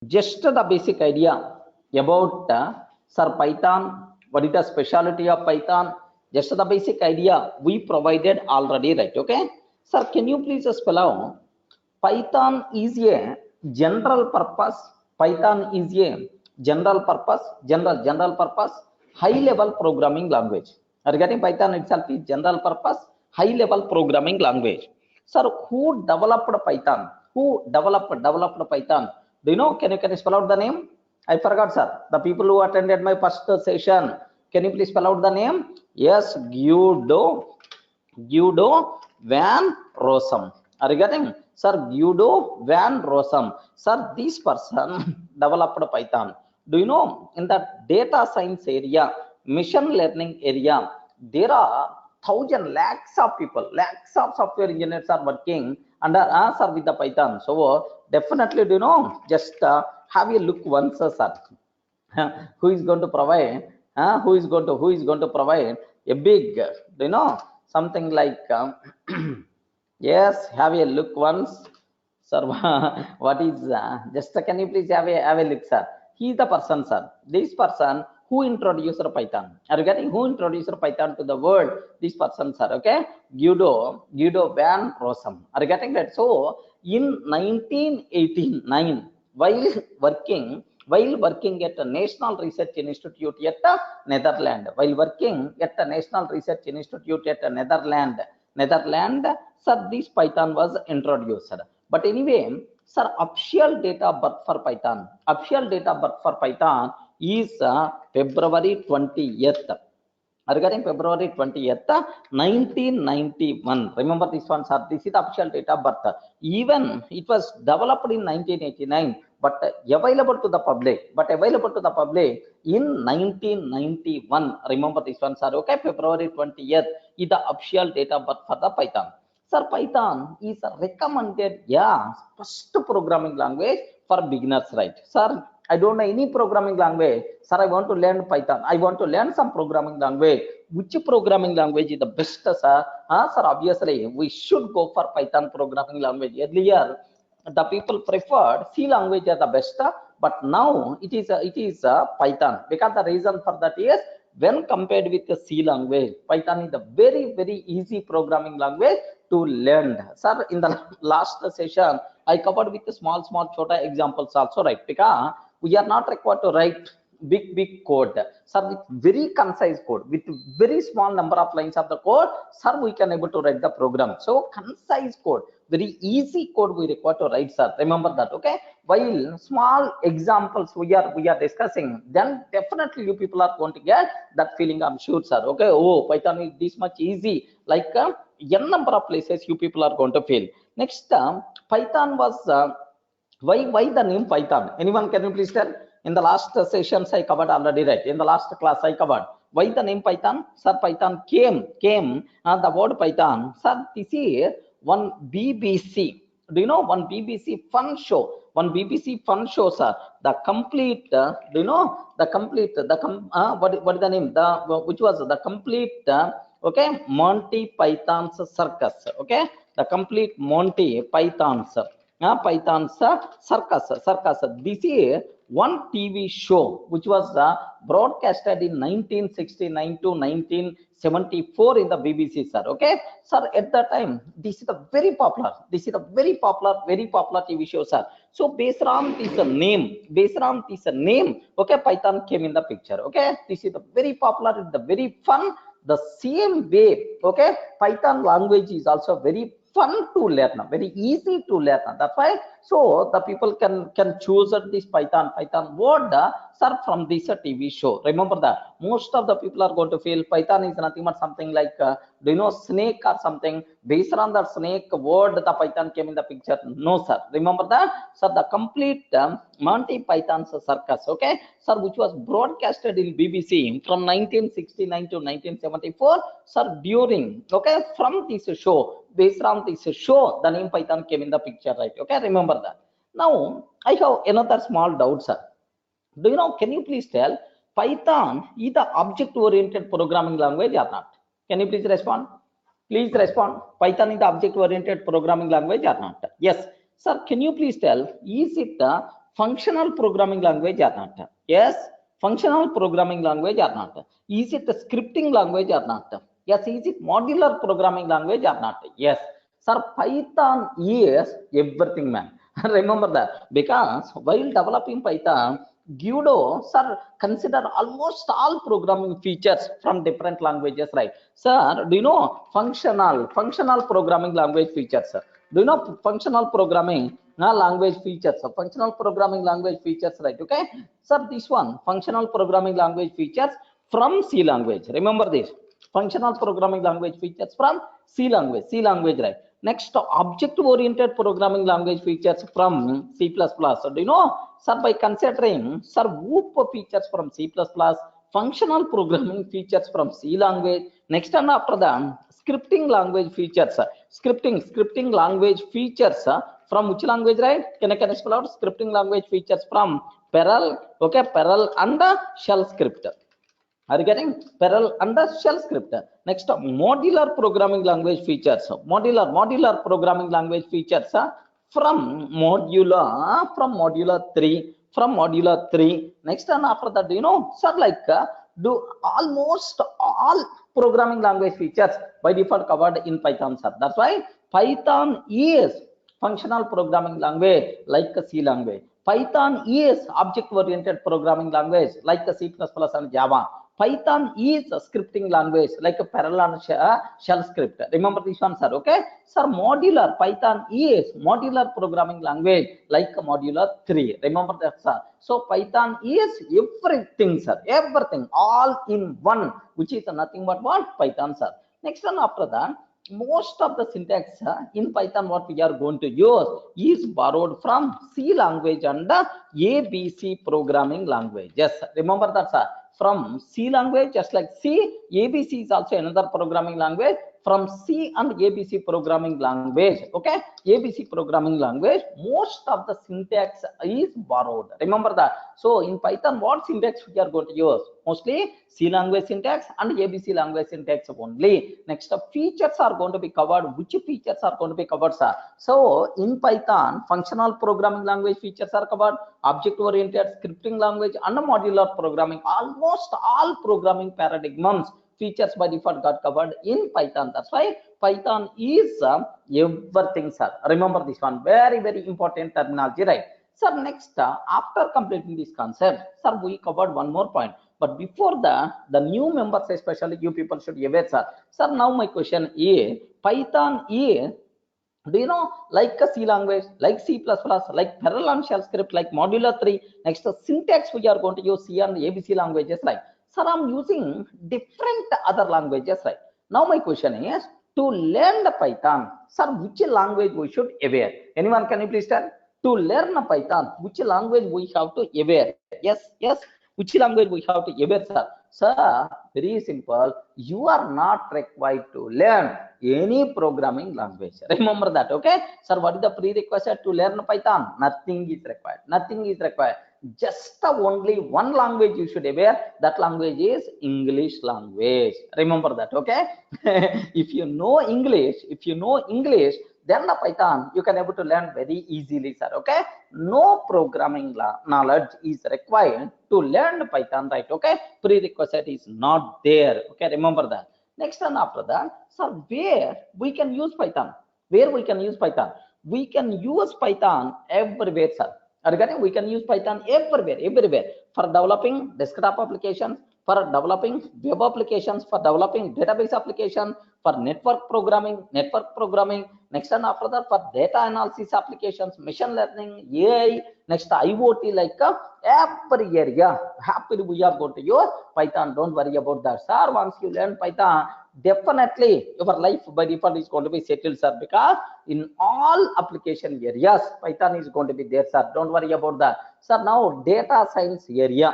just the basic idea about sir Python. What is the specialty of Python? Just the basic idea we provided already, right? Okay, sir, can you please spell out? Python is a general purpose. Python is a general purpose, high level programming language. Regarding Python itself is general purpose, high level programming language. Sir, who developed Python? Who developed Python? Do you know? Can you spell out the name? I forgot, sir. The people who attended my first session, can you please spell out the name? Yes, Guido van Rossum. Are you getting? Sir, Guido van Rossum. Sir, this person developed Python. Do you know, in the data science area, machine learning area, there are lakhs of people, lakhs of software engineers are working under us or with the Python. So definitely, do you know, just have a look once, sir. Who is going to provide? Who is going to provide a big, do you know, something like yes, have a look once, sir. What is just can you please have a look, sir? He is the person, sir. This person who introduced Python. Are you getting? Who introduced Python to the world? This person, sir. Okay, Guido van Rossum. Are you getting that? So in 1989, while working at the National Research Institute at the Netherlands, sir, this Python was introduced. But anyway, sir, official date of birth for Python is February 20th. Regarding February 20th, 1991. Remember this one, sir. This is the official date of birth. Even it was developed in 1989, but available to the public. In 1991. Remember this one, sir. Okay, February 20th is the official date of birth for the Python. Sir, Python is recommended, first programming language for beginners, right? Sir, I don't know any programming language. Sir, I want to learn Python. I want to learn some programming language. Which programming language is the best, sir? Sir, obviously, we should go for Python programming language. Earlier, the people preferred C language as the best, but now it is Python. Because the reason for that is, when compared with the C language, Python is a very, very easy programming language to learn. Sir, in the last session, I covered with the small chota examples also, right? Because we are not required to write big code. Sir, with very concise code, with very small number of lines of the code, sir, we can able to write the program. So concise code, very easy code we require to write, sir. Remember that, okay? While small examples we are discussing, then definitely you people are going to get that feeling, I'm sure, sir. Okay, oh, Python is this much easy. Like n number of places you people are going to feel. Next, Python was why the name Python? Anyone can you please tell? In the last sessions I covered already, right? In the last class I covered. Why the name Python? Sir, Python came the word Python. Sir, this is one BBC. Do you know one BBC fun show? Sir. The complete. Do you know the complete? What is the name? Which was the complete? Okay, Monty Python's circus. Okay, the complete Monty Python's. Python's circus. This is one TV show which was broadcasted in 1969 to 1974 in the BBC, sir. Okay, sir. At that time, this is a very popular TV show, sir. So based on this name, okay, Python came in the picture. Okay, this is the very popular, the very fun. The same way, okay, Python language is also very fun to learn, very easy to learn. That's why, so the people can choose this Python word, sir, from this TV show. Remember that most of the people are going to feel Python is nothing but something like do you know, snake or something. Based on that snake word, the Python came in the picture. No, sir. Remember that, sir, the complete Monty Python's circus, okay, sir, which was broadcasted in BBC from 1969 to 1974, sir. During, okay, from this show, based on this show, the name Python came in the picture, right? Okay, remember that. Now I have another small doubt, sir. Do you know, can you please tell, Python is the object oriented programming language or not? Can you please respond? Please respond. Python is the object oriented programming language or not? Yes, sir. Can you please tell, is it the functional programming language or not? Yes, functional programming language or not? Is it a scripting language or not? Yes. Is it modular programming language or not? Yes. Sir, Python is everything, man. Remember that, because while developing Python, Guido, sir, consider almost all programming features from different languages, right? Sir, do you know functional programming language features, sir? Do you know functional programming language features? Functional programming language features, right? Okay, sir, this one functional programming language features from C language. Remember this, functional programming language features from C language, right? Next, object oriented programming language features from C++. So do you know, sir, by considering, sir, OOP features from C++, functional programming features from C language. Next, and after that, scripting language features, scripting language features from which language, right? Can I spell out scripting language features from Perl? Okay, Perl and shell script. Are you getting? Perl and the shell script. Next, modular programming language features. Modular programming language features from Modular 3. Next, and after that, you know, sir, like do almost all programming language features by default covered in Python, sir. That's why Python is functional programming language like a C language. Python is object oriented programming language like a C++ and Java. Python is a scripting language like a parallel shell script. Remember this one, sir. Okay, sir, modular Python is modular programming language like a Modular 3. Remember that, sir. So Python is everything, sir, everything all in one, which is nothing but what? Python, sir. Next one after that, most of the syntax in Python what we are going to use is borrowed from C language and ABC programming language. Yes, remember that, sir. From C language, just like C, ABC is also another programming language. From C and ABC programming language, okay, ABC programming language, most of the syntax is borrowed. Remember that. So in Python, what syntax we are going to use? Mostly C language syntax and ABC language syntax only. Next, features are going to be covered. Which features are going to be covered, sir? So in Python, functional programming language features are covered, object oriented scripting language and modular programming. Almost all programming paradigms features by default got covered in Python. That's why Python is everything, sir. Remember this one, very important terminology, right? Sir, next, after completing this concept, sir, we covered one more point. But before that, the new members, especially you people, should be aware, sir. Sir, now my question is, Python is, do you know, like a C language, like C++, like Perl and shell script, like Modular 3. Next, the syntax we are going to use C and ABC languages, right? Sir, I'm using different other languages, right? Now my question is, to learn the Python, sir, which language we should aware? Anyone, can you please tell? To learn the Python, which language we have to aware? Yes, which language we have to aware, sir? Sir, very simple. You are not required to learn any programming language. Remember that, okay? Sir, what is the prerequisite to learn Python? Nothing is required. Just only one language you should aware. That language is English language. Remember that, okay? If you know English, then the Python you can able to learn very easily, sir. Okay, no programming knowledge is required to learn Python, right? Okay, prerequisite is not there. Okay, remember that. Next, and after that, sir, where we can use Python? We can use Python everywhere, sir. Regarding, we can use Python everywhere for developing desktop applications, for developing web applications, for developing database application, for network programming. Next, and after that, for data analysis applications, machine learning, AI. Next, IoT, like every area. Happily we are going to use Python. Don't worry about that, sir. Once you learn Python, definitely your life by default is going to be settled, sir, because in all application areas Python is going to be there, sir. Don't worry about that, sir. Now data science area,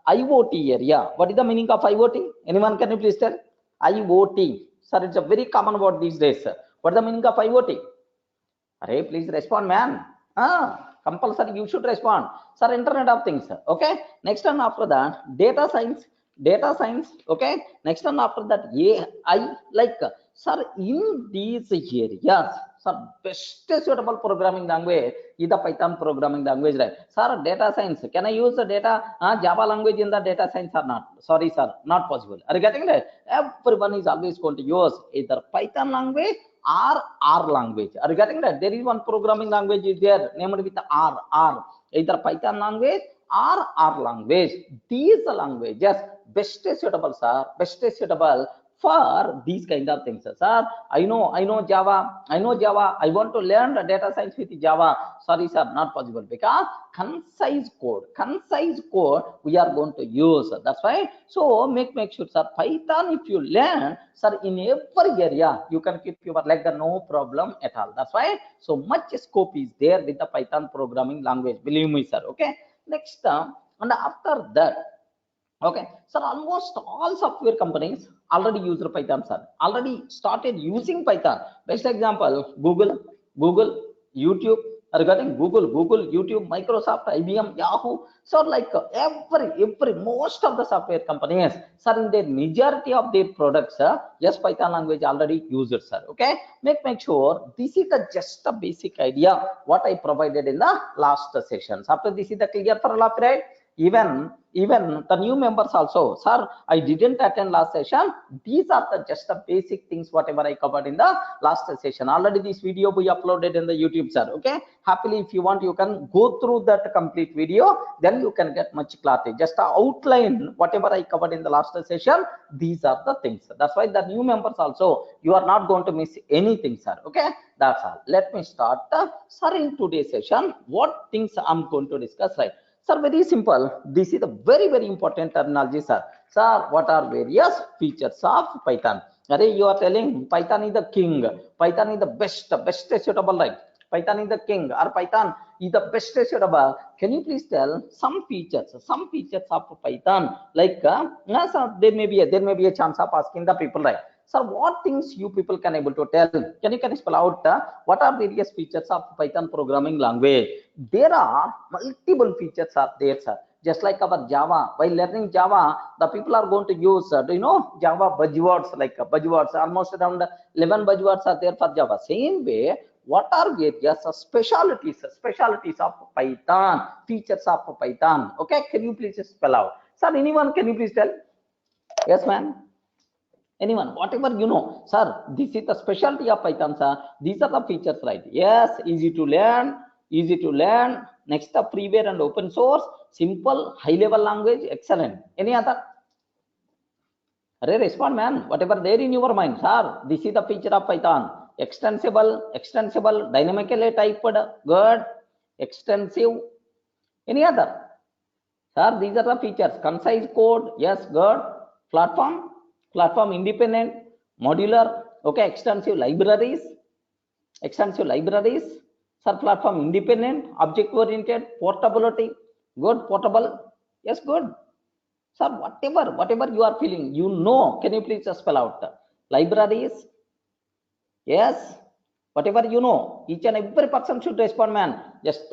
IoT area. What is the meaning of IoT? Anyone, can you please tell? IoT, sir, it's a very common word these days, sir. What is the meaning of IoT? Hey, please respond, man. Compulsory you should respond, sir. Internet of things, okay. Next, and after that, data science, okay. Next, and after that, AI, like Sir, in these areas, sir, best suitable programming language is the Python programming language, right? Sir, data science, can I use the data Java language in the data science or not? Sorry, sir, not possible. Are you getting it? Everyone is always going to use either Python language or R language. Are you getting that? There is one programming language is there named with R. Either Python language or R language. These languages best suitable, sir, best suitable for these kind of things, sir. I know Java, I want to learn the data science with Java. Sorry, sir, not possible, because concise code we are going to use. That's why. So make sure, sir, Python, if you learn, sir, in every area you can keep your leg, no problem at all. That's why so much scope is there with the Python programming language, believe me, sir. Okay, next and after that, okay, sir, almost all software companies already use Python, sir. Already started using Python. Best example, Google, YouTube. Regarding Google, YouTube, Microsoft, IBM, Yahoo. So like every most of the software companies, sir, in their majority of their products, yes, Python language already used, sir. Okay, make sure this is the just a basic idea what I provided in the last sessions. After this is the clear for all, right? Even the new members also, sir, I didn't attend last session. These are the just the basic things whatever I covered in the last session. Already this video we uploaded in the YouTube, sir. Okay, happily if you want you can go through that complete video, then you can get much clarity. Just to outline whatever I covered in the last session, these are the things. That's why the new members also, you are not going to miss anything, sir. Okay, that's all. Let me start, sir, in today's session what things I'm going to discuss, right? Sir, very simple. This is a very important terminology, sir. Sir, what are various features of Python? You are telling Python is the king. Python is the best suitable, right? Python is the king, or Python is the best suitable. Can you please tell some features of Python? Like, sir, there may be a chance of asking the people, right? Sir, what things you people can able to tell? Can you spell out what are various features of Python programming language? There are multiple features are there, sir. Just like our Java, while learning Java, the people are going to use, do you know, Java buzzwords, like buzzwords, almost around 11 buzzwords are there for Java. Same way, what are various specialities of Python, features of Python? Okay, can you please spell out? Sir, anyone, can you please tell? Yes, ma'am. Anyone, whatever you know, sir, this is the specialty of Python, sir. These are the features, right? Yes, easy to learn. Next, the freeware and open source, simple, high-level language, excellent. Any other? Respond, man. Whatever there in your mind, sir. This is the feature of Python. Extensible, dynamically typed, good, extensive. Any other? Sir, these are the features. Concise code, yes, good. Platform independent, modular, okay, extensive libraries, sir, platform independent, object oriented, portability, good, portable, yes, good. Sir, whatever you are feeling, you know, can you please spell out the libraries? Yes, whatever you know, each and every person should respond, man. Just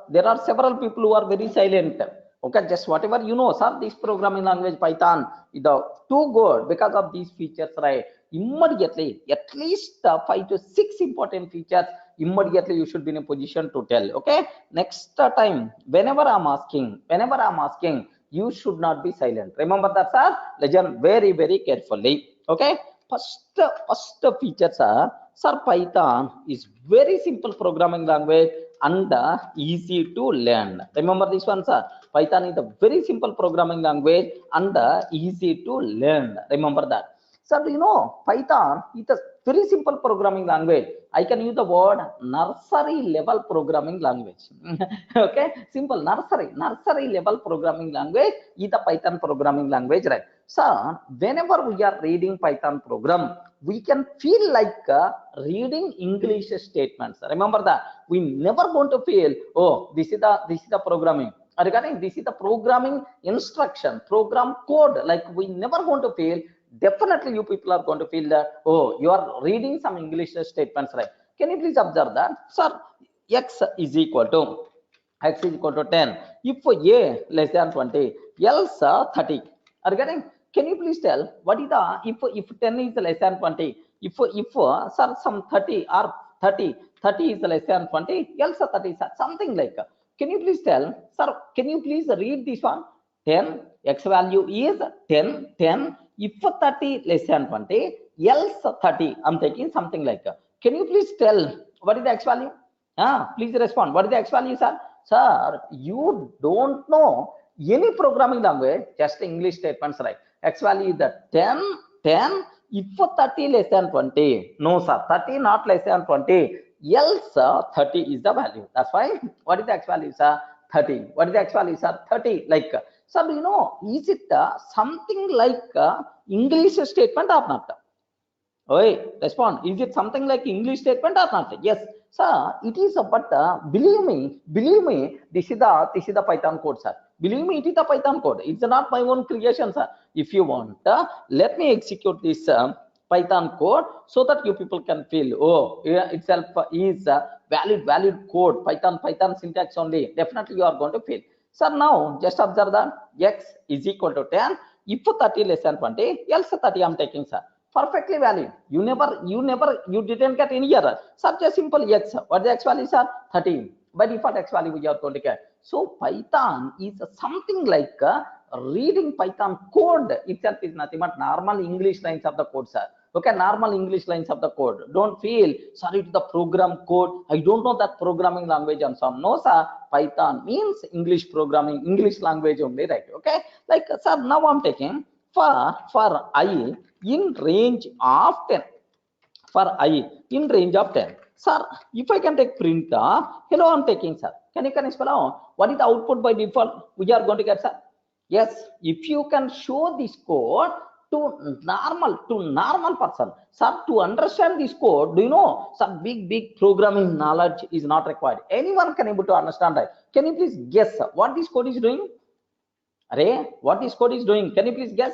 there are several people who are very silent. Okay, just whatever you know, sir, this programming language Python is too good because of these features, right? Immediately, at least 5 to 6 important features, immediately you should be in a position to tell. Okay, next time, whenever I'm asking, you should not be silent. Remember that, sir. Listen very carefully. Okay, first feature, sir, Python is very simple programming language and easy to learn. Remember this one, sir. Python is a very simple programming language and easy to learn. Remember that. Sir, you know, Python is a very simple programming language. I can use the word nursery level programming language. Okay, simple nursery level programming language is the Python programming language, right? So whenever we are reading Python program, we can feel like reading English statements. Remember that. We never going to feel, oh, this is the programming. Regarding this is the programming instruction, program code. Like we never going to feel. Definitely you people are going to feel that, oh, you are reading some English statements, right? Can you please observe that? Sir, x is equal to 10. If a less than 20, else 30. Are you getting? Can you please tell what is the if 10 is less than 20? if sir, some 30 or 30 is less than 20, else 30 sir, something like. Can you please tell, sir? Can you please read this one? 10, x value is 10. If 30 less than 20, else 30. I'm taking something like. Can you please tell what is the x value? Please respond. What is the x value, sir? Sir, you don't know any programming language, just English statements, right? X value is the 10. If 30 less than 20, no, sir, 30 not less than 20, else 30 is the value. That's why, what is the x value, sir? 30. What is the x value, sir? 30. Like, sir, do you know, is it something like English statement or not? Oi, respond. Is it something like English statement or not? Yes, sir, it is. But believe me, this is the Python code, sir. Believe me, it is the Python code. It's not my own creation, sir. If you want, let me execute this Python code so that you people can feel, oh, yeah, itself is valid code. Python syntax only. Definitely, you are going to feel. Sir, now just observe that x is equal to 10. If 30 less than 20, else 30 I'm taking, sir. Perfectly valid. You didn't get any error. Such a simple x. What the x values are? 13. By default, x value we are going to get. So Python is something like reading Python code itself is nothing but normal English lines of the code, sir. Okay, normal English lines of the code. Don't feel sorry to the program code. I don't know that programming language and so on. No, sir. Python means English programming, English language only, right? Okay. Like, sir, now I'm taking for I in range of 10. For I in range of 10. Sir, if I can take print, hello, I'm taking, sir. Can you spell out what is the output by default we are going to get, sir? Yes, if you can show this code to normal person, sir, to understand this code, do you know some big programming knowledge is not required. Anyone can able to understand that. Can you please guess what this code is doing? Array, what this code is doing? Can you please guess?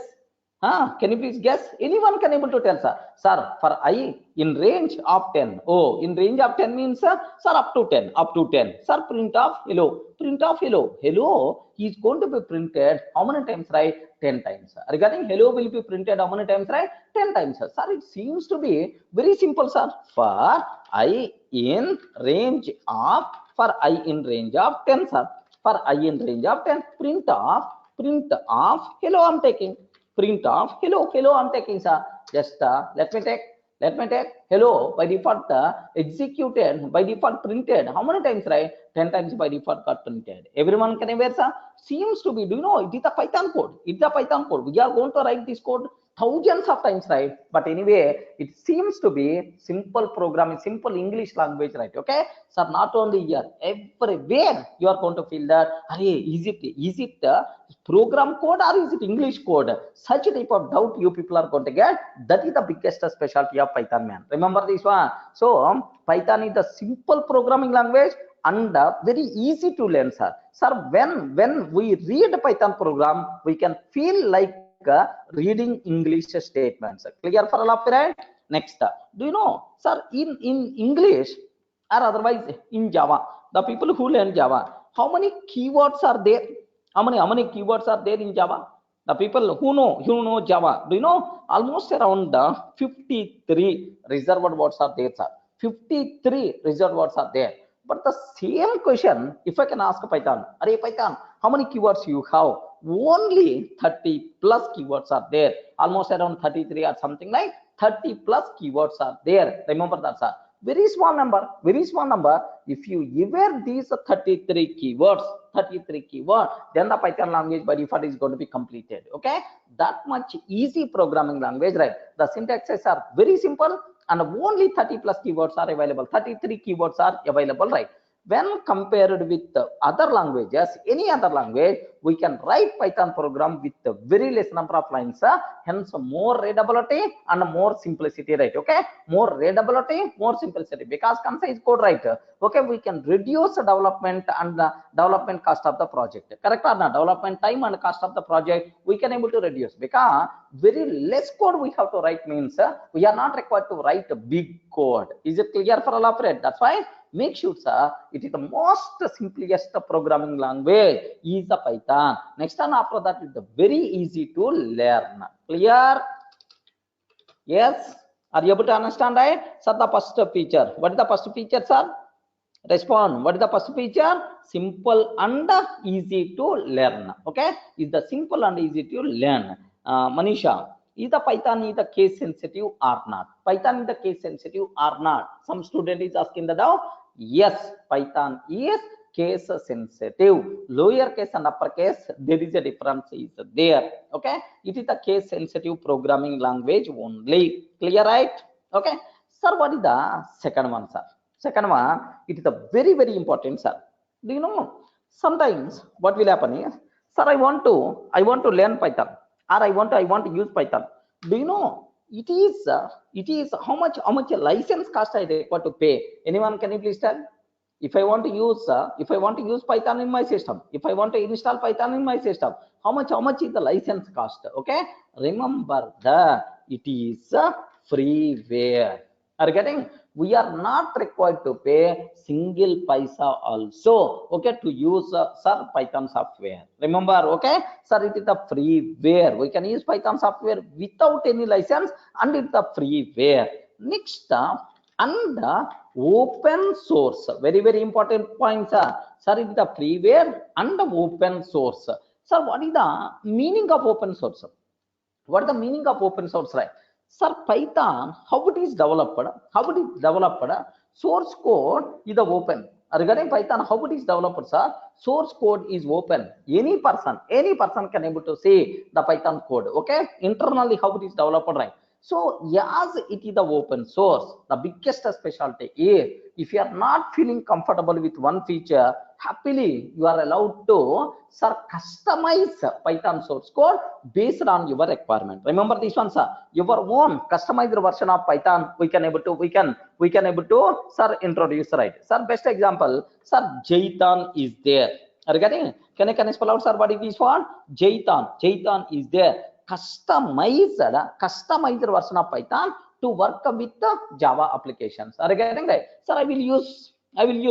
Can you please guess? Anyone can able to tell, sir. Sir, for I in range of 10. Oh, in range of 10 means, sir, up to 10. Sir, print of hello. Hello is going to be printed how many times, right? 10 times. Regarding hello will be printed how many times, right? 10 times, sir. Sir, it seems to be very simple, sir. For I in range of 10, sir. For I in range of 10, print of hello I'm taking. Print of hello I'm taking, sir. Just let me take hello by default executed, by default printed how many times, right? 10 times by default got printed. Everyone can aware, sir. Seems to be, do you know, it is the Python code. It's the Python code. We are going to write this code thousands of times, right? But anyway, it seems to be simple programming, simple English language, right? Okay, so not only here, everywhere you are going to feel that, is it program code or is it English code? Such type of doubt you people are going to get. That is the biggest specialty of Python, man. Remember this one. So Python is the simple programming language and very easy to learn, sir. Sir, when we read a Python program, we can feel like reading English statements. Clear for all of you, right? Next, do you know, sir, in English or otherwise in Java, the people who learn Java, how many keywords are there? How many keywords are there in Java? The people who know Java, do you know, almost around 53 reserved words are there, sir. 53 reserved words are there. But the same question, if I can ask Python, Python, how many keywords you have? Only 30 plus keywords are there. Almost around 33 or something like 30 plus keywords are there. Remember that, sir. Very small number. If you ever these 33 keywords, then the Python language by default is going to be completed. Okay, that much easy programming language, right? The syntaxes are very simple and only 30 plus keywords are available. 33 keywords are available, right? When compared with other languages, any other language, we can write Python program with a very less number of lines, hence more readability and more simplicity, right? Okay, more readability, more simplicity, because concise code, right? Okay, we can reduce development and the development cost of the project, correct or not? Development time and cost of the project we can able to reduce, because very less code we have to write means we are not required to write a big code. Is it clear for all of it? That's why make sure, sir, it is the most simplest programming language is the Python. Next and after that is the very easy to learn. Clear? Yes Are you able to understand, right? Sir, the first feature. What is the first feature, sir? Respond. What is the first feature? Simple and easy to learn. Okay, is the simple and easy to learn. Manisha, is the Python is the case sensitive or not? Python is the case sensitive or not? Some student is asking that now. Yes, Python is case sensitive. Lower case and upper case, there is a difference is there. Okay, it is the case sensitive programming language only. Clear, right? Okay, sir, what is the second one, sir? Second one, it is a very, very important, sir. Do you know? Sometimes what will happen is, sir, I want to learn Python, or I want to use Python. Do you know? It is how much license cost I require to pay? Anyone, can you please tell? If I want to use Python in my system, if I want to install Python in my system, how much is the license cost? Okay, remember that it is freeware. Are you getting? We are not required to pay single paisa also, okay, to use sir Python software. Remember, okay, sir, it is the freeware. We can use Python software without any license, and it's the freeware. Next, and open source. Very, very important point, sir. Sir, it is the freeware and the open source. Sir, what is the meaning of open source? What is the meaning of open source, right? Sir, Python, how it is developed? How it is developed? Source code is open. Regarding Python, how it is developed, sir? Source code is open. Any person can able to see the Python code. Okay, internally how it is developed, right? So yes, it is the open source. The biggest specialty is, if you are not feeling comfortable with one feature, happily you are allowed to, sir, customize Python source code based on your requirement. Remember this one, sir. Your own customized version of Python we can able to sir introduce, right? Sir, best example, sir, Jython is there. Are you getting? Can I spell out, sir, what is this one? Jython is there. Customized version of Python to work with the Java applications. Are you getting right? Sir, I will use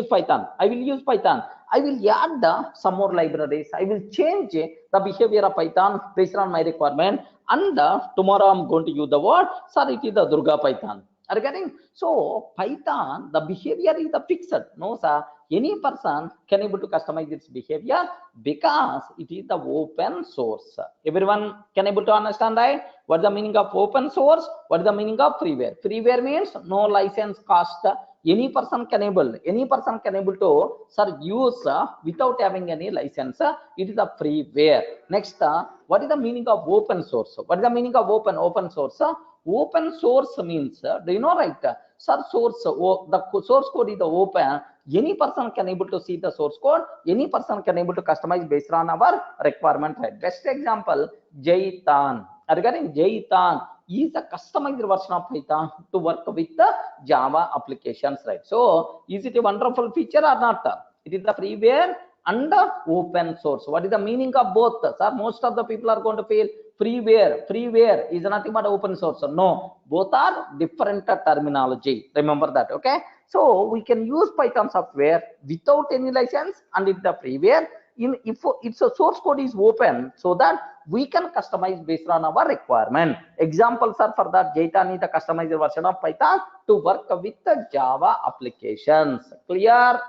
Python. I will add some more libraries. I will change the behavior of Python based on my requirement. And tomorrow I'm going to use the word, sir, it is the Durga Python. Are you getting? So Python, the behavior is the fixed. No, sir. Any person can able to customize its behavior because it is the open source. Everyone can able to understand, right? What is the meaning of open source? What is the meaning of freeware? Freeware means no license cost. Any person can able to, sir, use without having any license. It is a freeware. Next, what is the meaning of open source? What is the meaning of open source? Open source means, do you know, right? Sir, the source code is the open. Any person can able to see the source code. Any person can able to customize based on our requirement, right? Best example, Jython. Regarding Jython is a customized version of Python to work with the Java applications, right? So is it a wonderful feature or not? It is the freeware and the open source. What is the meaning of both? Sir, most of the people are going to feel freeware is nothing but open source. No, both are different terminology. Remember that, okay? So we can use Python software without any license, and it's the freeware. If it's a source code is open, so that we can customize based on our requirement. Examples are for that. Jython is the customized version of Python to work with the Java applications. Clear?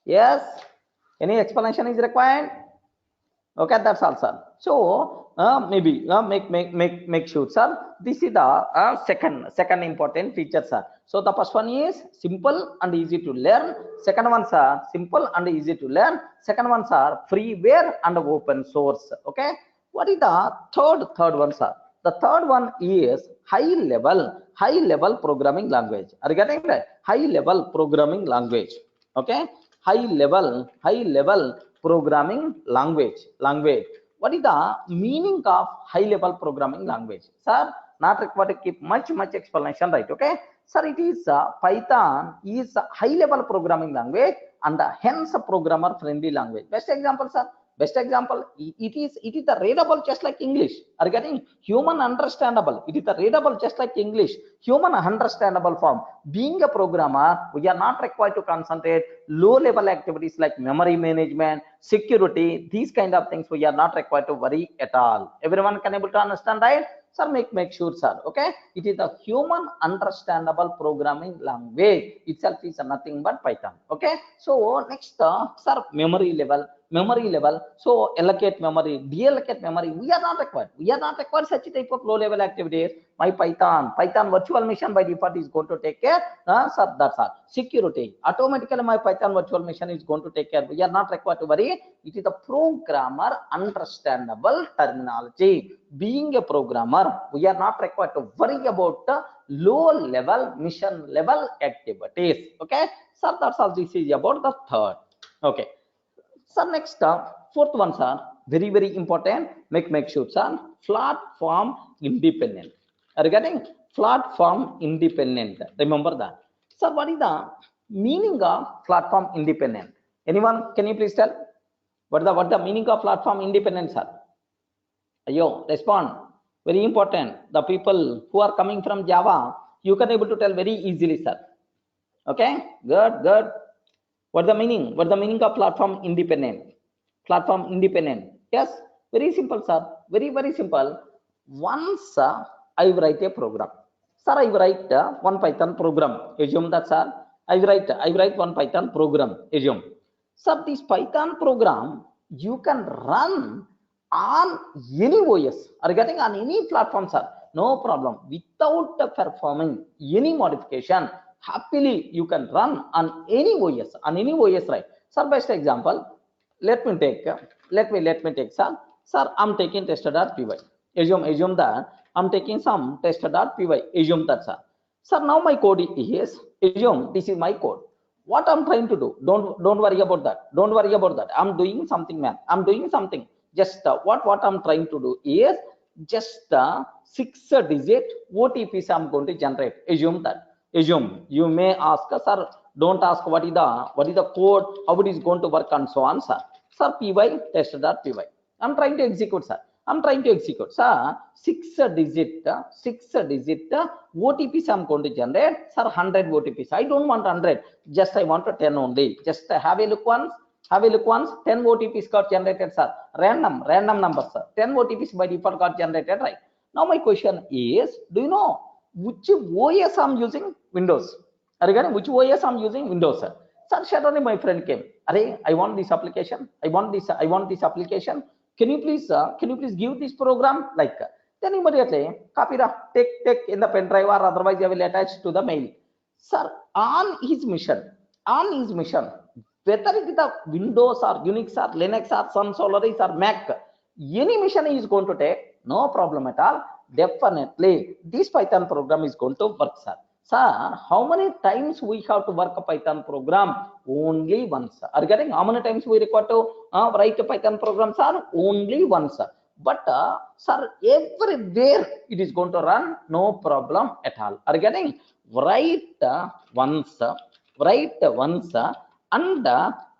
Yes? Any explanation is required? Okay, that's all, sir. So maybe make sure, sir. This is the second important feature, sir. So the first one is simple and easy to learn. Second one, sir, simple and easy to learn. Second one, sir, freeware and open source. Okay. What is the third one, sir? The third one is high level programming language. Are you getting that? High level programming language. Okay. High level programming language. What is the meaning of high level programming language? Sir, not required to keep much explanation, right? Okay, sir, it is Python is a high level programming language and hence a programmer friendly language. Best example, sir. Best example, it is the readable just like English. Are you getting? Human understandable. It is the readable just like English. Human understandable form. Being a programmer, we are not required to concentrate low level activities like memory management, security, these kind of things we are not required to worry at all. Everyone can able to understand, right? Sir, make sure, sir. Okay, it is a human understandable programming language. Itself is nothing but Python. Okay, so next, sir, memory level. So allocate memory, deallocate memory. We are not required. We are not required such type of low level activities. My Python virtual machine by default is going to take care. Sir, that's all. Security, automatically my Python virtual machine is going to take care. We are not required to worry. It is a programmer understandable terminology. Being a programmer, we are not required to worry about the low level mission level activities. Okay, sir, that's all. This is about the third. Okay. So next, fourth one, sir, very important. Make sure, sir, platform independent. Regarding platform independent, remember that. So what is the meaning of platform independent? Anyone, can you please tell? What the meaning of platform independent, sir? Ayo, respond. Very important. The people who are coming from Java, you can able to tell very easily, sir. Okay, good. What the meaning? What the meaning of platform independent? Platform independent. Yes, very simple, sir. Very simple. Once I write a program, sir, I write one Python program. Assume that, sir. I write one Python program. Assume. Sir, this Python program you can run on any OS or getting on any platform, sir. No problem. Without performing any modification, happily you can run on any OS, right? Sir, best example, let me take, sir. Sir, I'm taking tester.py. Assume that I'm taking some tester.py. Assume that, sir. Sir, now my code is, assume this is my code. What I'm trying to do, don't worry about that. I'm doing something, man. I'm doing something. Just what I'm trying to do is just 6-digit OTPs I'm going to generate. Assume that. You may ask, sir, don't ask what is the code, how it is going to work, and so on, sir. Sir, py test.py. I'm trying to execute, sir. Sir, 6-digit OTPs I'm going to generate, sir. 100 OTPs. I don't want 100. Just I want 10 only. Just have a look once. 10 OTPs got generated, sir. Random numbers, sir. 10 OTPs by default got generated, right? Now my question is, do you know which OS I'm using? Windows. Regarding which OS I'm using? Windows, sir. Sir, suddenly my friend came. Array, I want this application. I want this application. Can you please give this program? Like, then immediately copy the take in the pen drive, or otherwise I will attach to the mail. Sir, on his mission, whether it is the Windows or Unix or Linux or Sun Solaris or Mac, any mission is going to take, no problem at all. Definitely, this Python program is going to work, sir. Sir, how many times we have to work a Python program? Only once. Are you getting how many times we require to write a Python program, sir? Only once. But sir, everywhere it is going to run, no problem at all. Are you getting? Write once, and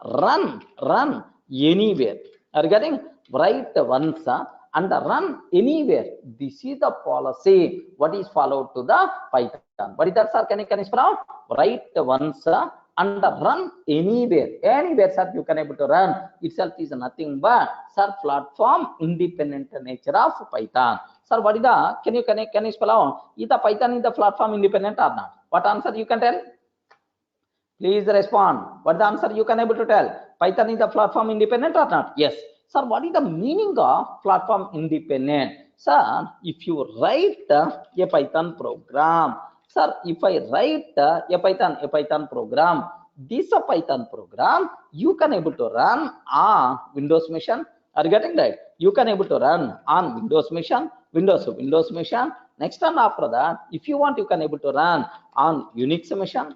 run anywhere. Are you getting? Write once and run anywhere. This is the policy what is followed to the Python. What is that, sir? Can you spell? Write once and run anywhere, sir. You can able to run. Itself is nothing but, sir, platform independent nature of Python. Sir, what is the? Can you spell out? Is the Python is the platform independent or not? What answer you can tell? Please respond. What the answer you can able to tell? Python is the platform independent or not? Yes. Sir, what is the meaning of platform independent? Sir, if you write a Python program, sir, if I write a Python program, this a Python program, you can able to run on Windows machine. Are you getting that? You can able to run on Windows machine, Windows machine. Next and after that, if you want, you can able to run on Unix machine.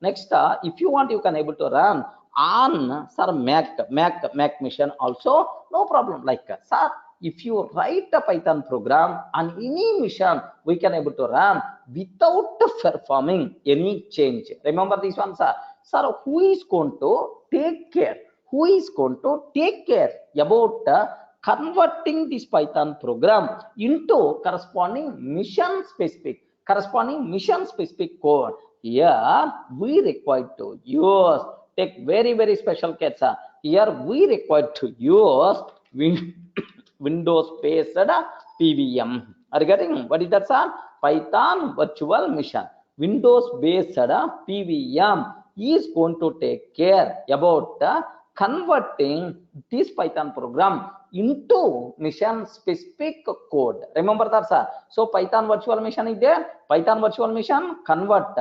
Next, if you want, you can able to run on, sir, Mac machine also, no problem. Like, sir, if you write a Python program on any machine, we can able to run without performing any change. Remember this one, sir. Sir, who is going to take care? About converting this Python program into corresponding mission specific code? Here we require to use, take very special case, sir. Here we require to use Windows based PVM. Are you getting? What is that, sir? Python virtual machine. Windows based PVM is going to take care about converting this Python program into mission specific code. Remember that, sir? So Python virtual machine is there. Python virtual machine convert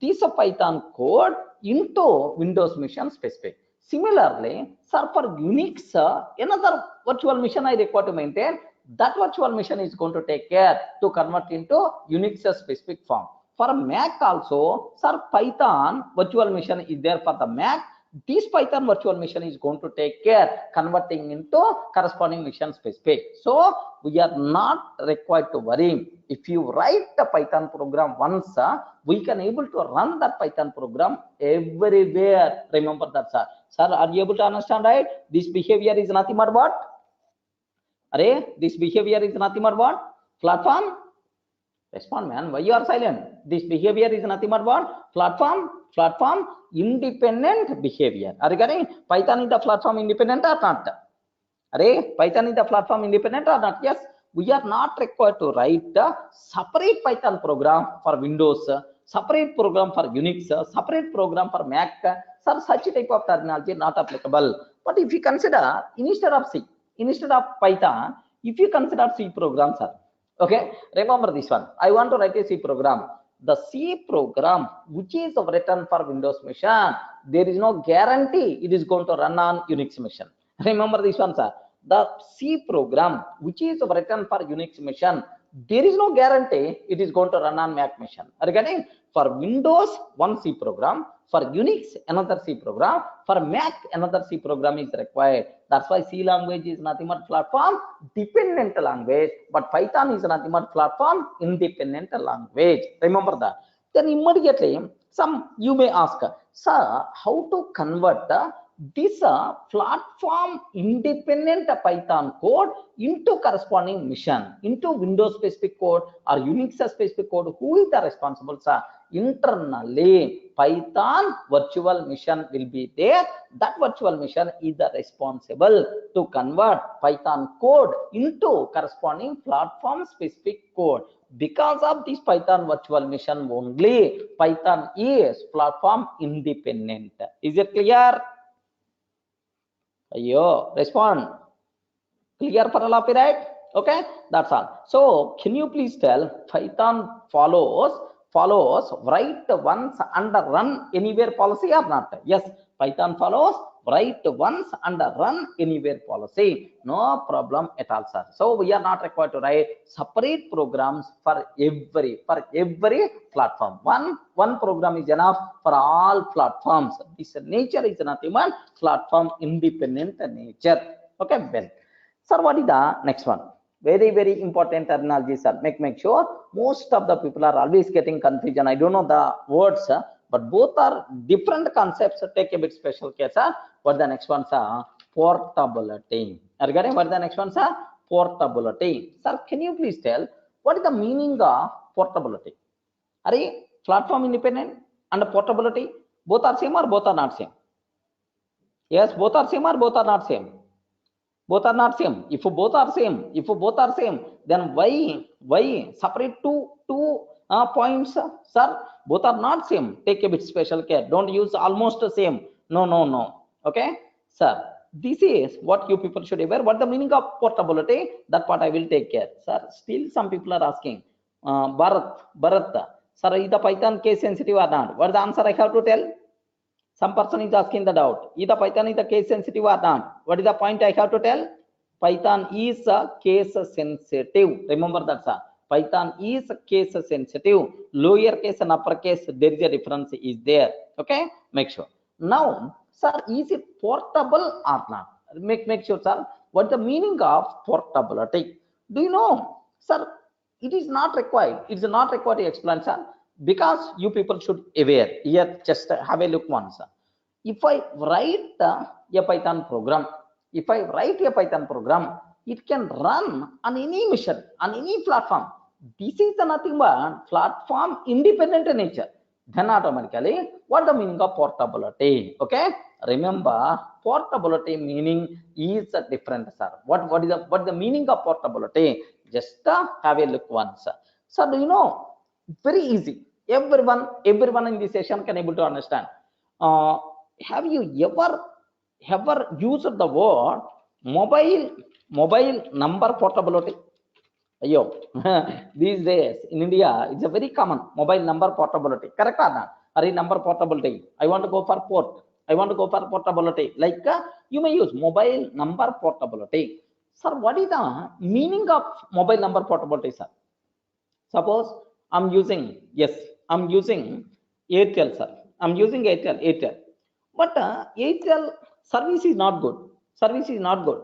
this Python code into Windows mission specific. Similarly, sir, for Unix, another virtual machine I require to maintain. That virtual machine is going to take care to convert into Unix specific form. For Mac also, sir, Python virtual machine is there for the Mac. This Python virtual machine is going to take care converting into corresponding mission specific. So we are not required to worry. If you write the Python program once, we can able to run that Python program everywhere. Remember that, sir. Sir, are you able to understand, right? This behavior is nothing but what? This behavior is nothing but what? Platform? Respond, man. Why you are silent? This behavior is nothing but what? Platform independent behavior. Are you getting? Python is the platform independent or not? Python is the platform independent or not? Yes. We are not required to write a separate Python program for Windows, separate program for Unix, separate program for Mac. Sir, such type of terminology not applicable. But if you consider instead of C, instead of Python, if you consider C program, sir. Okay, remember this one. I want to write a C program. The C program which is written for Windows machine, there is no guarantee it is going to run on Unix machine. Remember this one, sir. The C program which is written for Unix machine, there is no guarantee it is going to run on Mac machine. Are you getting? For Windows, one C program. For Unix, another C program. For Mac, another C program is required. That's why C language is nothing but platform dependent language, but Python is nothing but platform independent language. Remember that. Then immediately, you may ask, sir, how to convert this platform independent Python code into corresponding mission, into Windows specific code or Unix specific code? Who is the responsible, sir? Internally, Python virtual machine will be there. That virtual machine is the responsible to convert Python code into corresponding platform specific code. Because of this Python virtual machine only, Python is platform independent. Is it clear? Ayo, respond. Clear for all of you, right? Okay, that's all. So can you please tell Python follows write once and run anywhere policy or not? Yes, Python follows write once and run anywhere policy. No problem at all, sir. So we are not required to write separate programs for every platform. One program is enough for all platforms. This nature is nothing but platform independent nature. Okay, well, sir, what is the next one? Very important terminology, sir. Make sure most of the people are always getting confusion. I don't know the words, but both are different concepts. Take a bit special care, sir. What the next one, sir? Portability. Are you getting what the next one, sir? Portability. Sir, can you please tell what is the meaning of portability? Are platform independent and portability both are same or both are not same? Yes, both are same or both are not same? Both are not same. If both are same, then why separate two points, sir? Both are not same. Take a bit special care. Don't use almost the same. No. Okay, sir. This is what you people should aware. What the meaning of portability? That part I will take care, sir. Still, some people are asking, Bharat, sir, is the Python case sensitive or not? What the answer I have to tell? Some person is asking the doubt. Either Python is the case sensitive or not. What is the point I have to tell? Python is a case sensitive. Remember that, sir. Python is a case sensitive. Lower case and upper case, there is a difference is there. Okay, make sure. Now, sir, is it portable or not? Make sure, sir. What the meaning of portability? Do you know, sir? It is not required. It is not required to explain, sir. Because you people should aware. Here, just have a look once. If I write a Python program, it can run on any mission, on any platform. This is nothing but platform independent nature. Then automatically, what the meaning of portability? Okay, remember portability meaning is different, sir. What the meaning of portability? Just have a look once. So do you know, very easy. Everyone in this session can able to understand. Have you ever used the word mobile number portability? Ayo, these days in India, it's a very common mobile number portability. Correct or not? Are number portability? I want to go for port. I want to go for portability. Like you may use mobile number portability. Sir, what is the meaning of mobile number portability, sir? Suppose I'm using Airtel, sir. I'm using Airtel. But Airtel service is not good. Service is not good.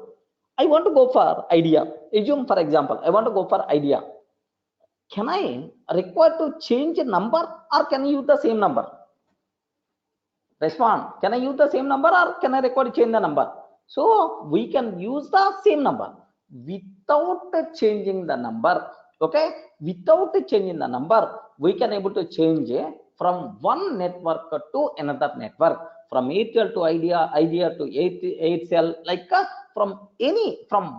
I want to go for Idea. Assume, for example, I want to go for Idea. Can I require to change a number or can I use the same number? Respond. Can I use the same number or can I require to change the number? So we can use the same number without changing the number. Okay, without changing the number, we can able to change from one network to another network, from Airtel to Idea to Airtel, like from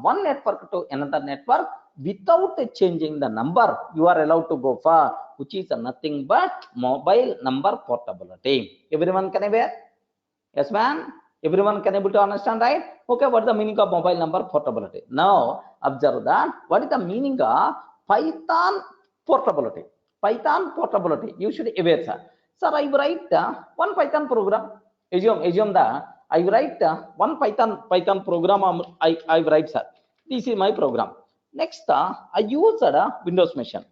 one network to another network without changing the number. You are allowed to go for, which is nothing but mobile number portability. Everyone can aware? Yes, man. Everyone can able to understand, right? Okay, what is the meaning of mobile number portability? Now observe that. What is the meaning of Python portability? Python portability. You should aware, sir. Sir, I write one Python program. Assume that I write one Python program. I write, sir. This is my program. Next, I use Windows machine.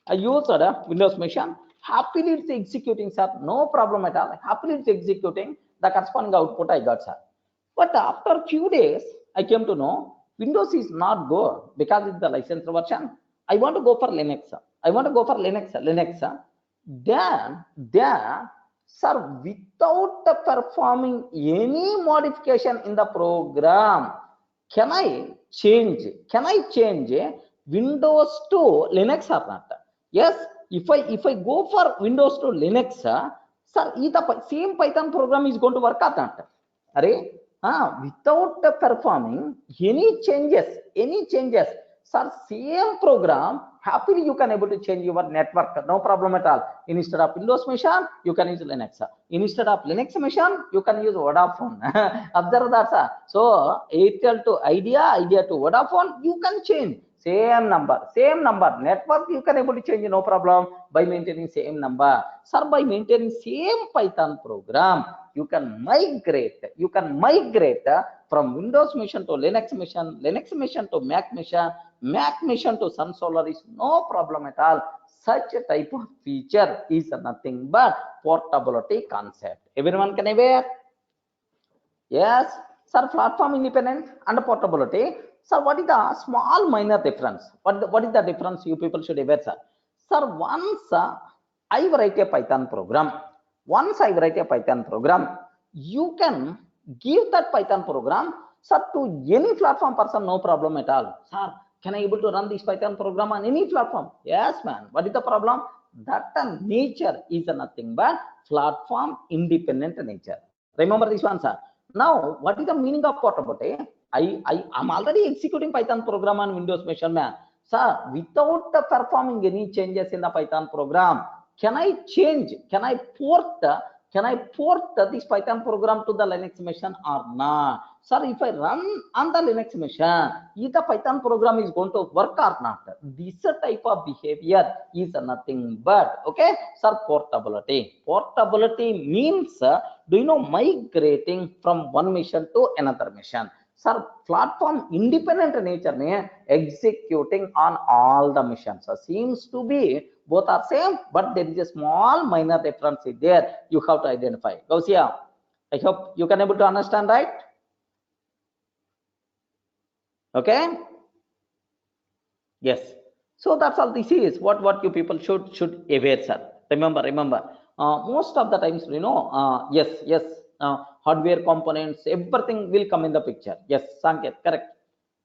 I use Windows machine. Happily it's executing, sir. No problem at all. Happily it's executing. The corresponding output I got, sir. But after a few days, I came to know Windows is not good because it's the licensed version. I want to go for Linux. I want to go for Linux. Then, sir, without performing any modification in the program, can I change Windows to Linux or not? Yes, if I go for Windows to Linux, sir, the same Python program is going to work or not? Without performing any changes, sir, same program, happily you can able to change your network, no problem at all. Instead of Windows machine, you can use Linux. Instead of Linux machine, you can use Vodafone. Observe that, sir. So Airtel to Idea to Vodafone, you can change same number, network you can able to change, no problem, by maintaining same number. Sir, by maintaining same Python program, you can migrate from Windows machine to Linux machine to Mac machine to Sun Solar is no problem at all. Such a type of feature is nothing but portability concept. Everyone can aware? Yes, sir. Platform independent and portability. Sir, what is the small minor difference? What is the difference you people should aware, sir? Sir, once I write a Python program, you can give that Python program, sir, to any platform person, no problem at all. Sir, can I able to run this Python program on any platform? Yes, man. What is the problem? That nature is nothing but platform independent nature. Remember this one, sir. Now, what is the meaning of portability? I'm already executing Python program on Windows machine, man. Sir, without performing any changes in the Python program, can I port this Python program to the Linux machine or not? Sir, if I run on the Linux machine, is the Python program is going to work or not? This type of behavior is nothing but, okay, sir, portability. Portability means, do you know, migrating from one machine to another machine. Sir, platform independent nature mein executing on all the machines. So seems to be both are same, but there is a small minor difference there. You have to identify. Gausia, I hope you can able to understand, right? Okay. Yes. So that's all. This is what you people should aware, sir. Remember. Most of the times, you know, yes. Hardware components, everything will come in the picture. Yes, Sanket, correct.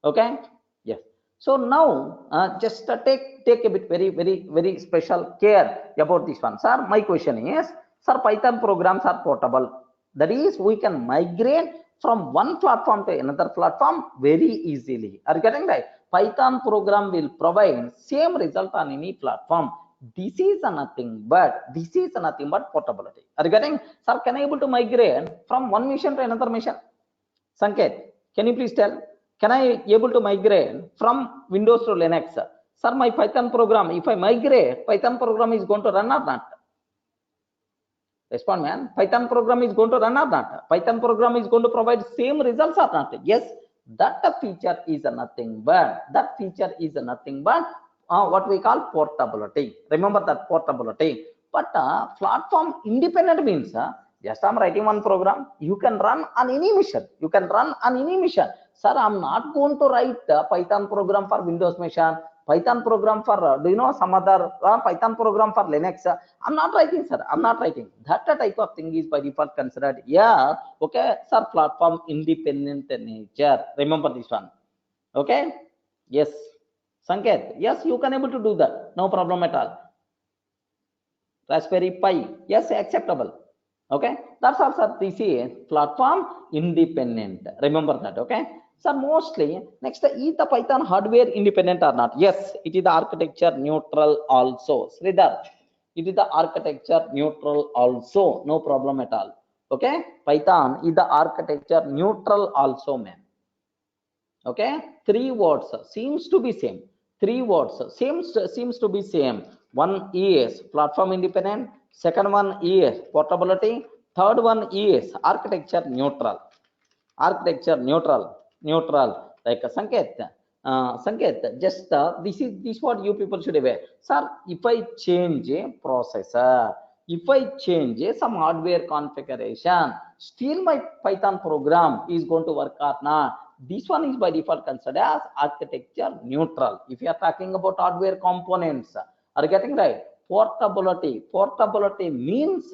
Okay. Yes. So now just take a bit very special care about this one, sir. My question is, sir, Python programs are portable. That is, we can migrate from one platform to another platform very easily. Are you getting right? Python program will provide same result on any platform. This is nothing but portability. Are you getting? Sir, can I able to migrate from one mission to another mission? Sanket, can you please tell? Can I able to migrate from Windows to Linux? Sir, my Python program, if I migrate, Python program is going to run or not? Respond, man. Python program is going to run or not? Python program is going to provide same results or not? Yes, that feature is nothing but what we call portability. Remember that portability. But platform independent means just I'm writing one program, you can run on any mission. Sir, I'm not going to write the Python program for Windows machine, Python program for some other Python program for Linux. I'm not writing, sir. I'm not writing. That type of thing is by default considered. Yeah, okay, sir. Platform independent nature. Remember this one. Okay. Yes, Sanket. Yes, you can able to do that. No problem at all. Raspberry Pi. Yes, acceptable. Okay, that's all, sir. This is platform independent. Remember that. Okay. So mostly next, is the Python hardware independent or not? Yes, it is the architecture neutral also. Sridhar, it is the architecture neutral also. No problem at all. Okay, Python is the architecture neutral also, man. Okay, 3 words seems to be same. 3 words seems to be same. One is platform independent. Second one is portability. Third one is architecture neutral. Neutral, like Sanket. Sanket, just this what you people should aware. Sir, if I change a processor, if I change some hardware configuration, still my Python program is going to work or not? This one is by default considered as architecture neutral. If you are talking about hardware components, are you getting right? Portability means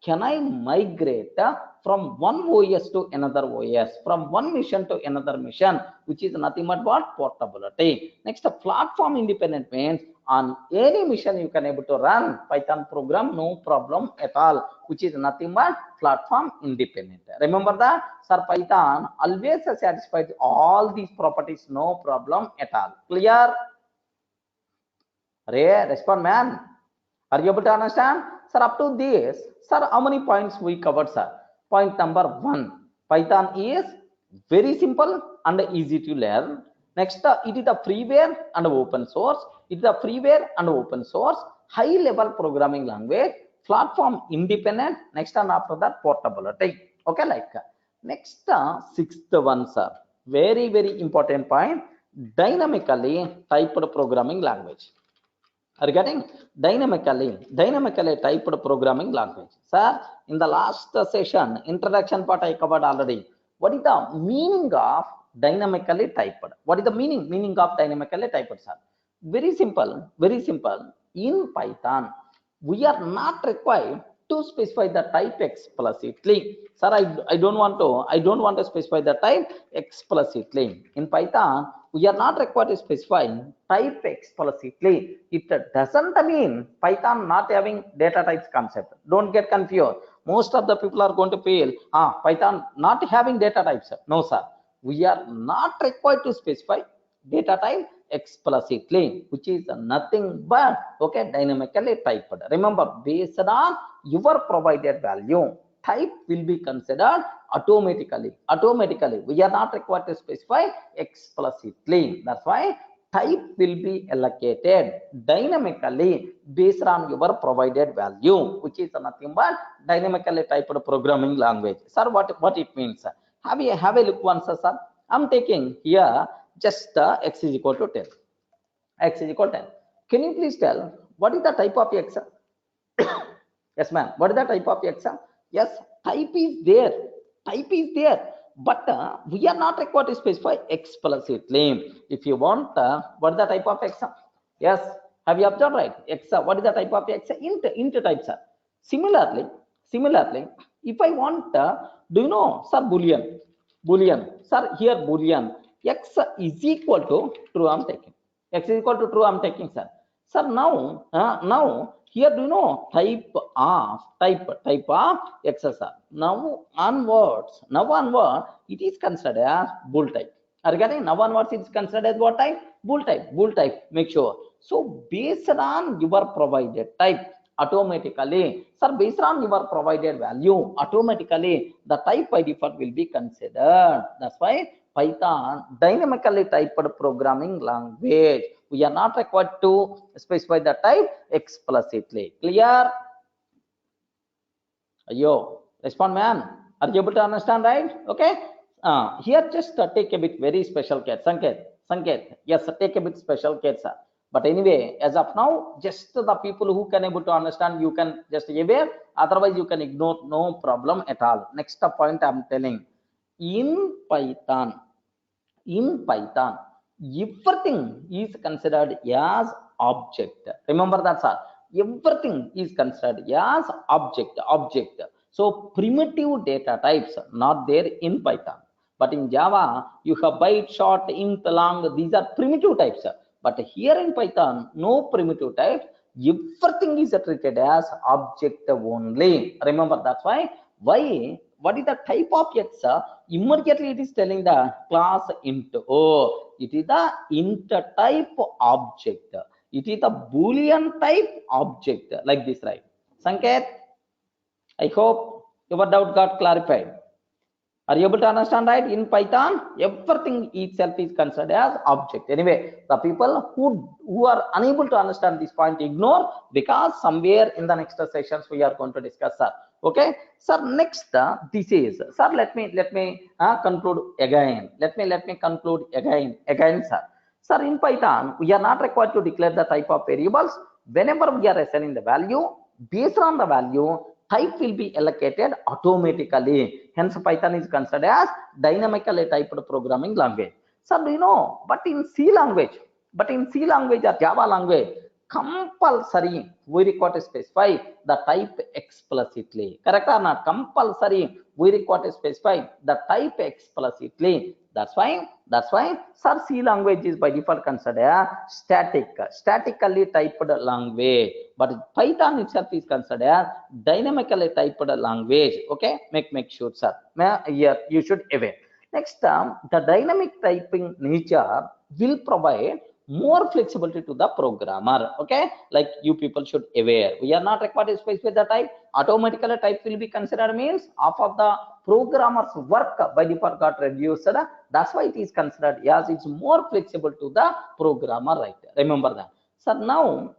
can I migrate from one OS to another OS, from one mission to another mission, which is nothing but what? Portability. Next, platform independent means on any mission you can able to run Python program, no problem at all, which is nothing but platform independent. Remember that, sir, Python always satisfies all these properties, no problem at all. Clear? Ray, respond, man. Are you able to understand? Sir, up to this, sir, how many points we covered, sir? Point number 1, Python is very simple and easy to learn. Next, it is a freeware and open source. It is a freeware and open source, high level programming language, platform independent. Next, and after that, portability. Okay, like next, 6th one, sir. Very, very important point. Dynamically typed programming language. Are you getting? Dynamically typed programming language. Sir, in the last session, introduction part I covered already. What is the meaning of dynamically typed? What is the meaning of dynamically typed, sir? Very simple, very simple. In Python, we are not required to specify the type explicitly. Sir, I don't want to specify the type explicitly. In Python, we are not required to specify type explicitly. It doesn't mean Python not having data types concept. Don't get confused. Most of the people are going to feel, Python not having data types. No, sir. We are not required to specify data type explicitly, which is nothing but dynamically typed. Remember, based on your provided value, type will be considered automatically. We are not required to specify explicitly. That's why type will be allocated dynamically based on your provided value, which is nothing but dynamically typed programming language. Sir, what it means? Have a look once, sir. I'm taking here just x is equal to 10. X is equal to 10. Can you please tell what is the type of x? Yes, ma'am. What is the type of x? Yes, type is there. But we are not required to specify explicitly. If you want, what is the type of x? Yes, have you observed right? X. What is the type of x? Int type, sir. Similarly, if I want, do you know, sir, Boolean, sir, here Boolean, x is equal to true. I'm taking x is equal to true. I'm taking, sir. Sir, now here, do you know type of x, sir. Now onward, it is considered as bool type. Regarding now onwards, it's considered as what type? Bool type. Bool type. Make sure. So based on your provided type, automatically, sir, based on your provided value, automatically the type by default will be considered. That's why Python dynamically typed programming language. We are not required to specify the type explicitly. Clear? Yo, respond, man. Are you able to understand, right? Okay. Here just take a bit very special case. Sanket. Yes, take a bit special case, sir. But anyway, as of now, just the people who can able to understand, you can just aware. Otherwise, you can ignore, no problem at all. Next point I'm telling. In Python, everything is considered as object. Remember that, sir. Everything is considered as object. So primitive data types not there in Python, but in Java you have byte, short, int, long. These are primitive types, but here in Python no primitive types. Everything is treated as object only. Remember, that's why what is the type of X? Immediately it is telling the class int. Oh, it is the int type object. It is the Boolean type object, like this, right? Sanket, I hope your doubt got clarified. Are you able to understand, right? In Python, everything itself is considered as object. Anyway, the people who are unable to understand this point, ignore, because somewhere in the next sessions we are going to discuss, sir. Okay, sir. Next, this is, sir. Let me conclude again. Let me conclude again, sir. Sir, in Python, we are not required to declare the type of variables. Whenever we are assigning the value, based on the value, type will be allocated automatically. Hence, Python is considered as dynamically typed programming language. So, do you know? But in C language or Java language, compulsory we require to specify the type explicitly. Correct or not? Compulsory we require to specify the type explicitly. That's why, sir, C language is by default considered statically typed language. But Python itself is considered dynamically typed language. Okay, make sure, sir. Here you should aware. Next, the dynamic typing nature will provide more flexibility to the programmer. Okay, like you people should aware. We are not required to specify the type. Automatically type will be considered, means half of the programmer's work by default got reduced. That's why it is considered as it's more flexible to the programmer, right? Remember that. So now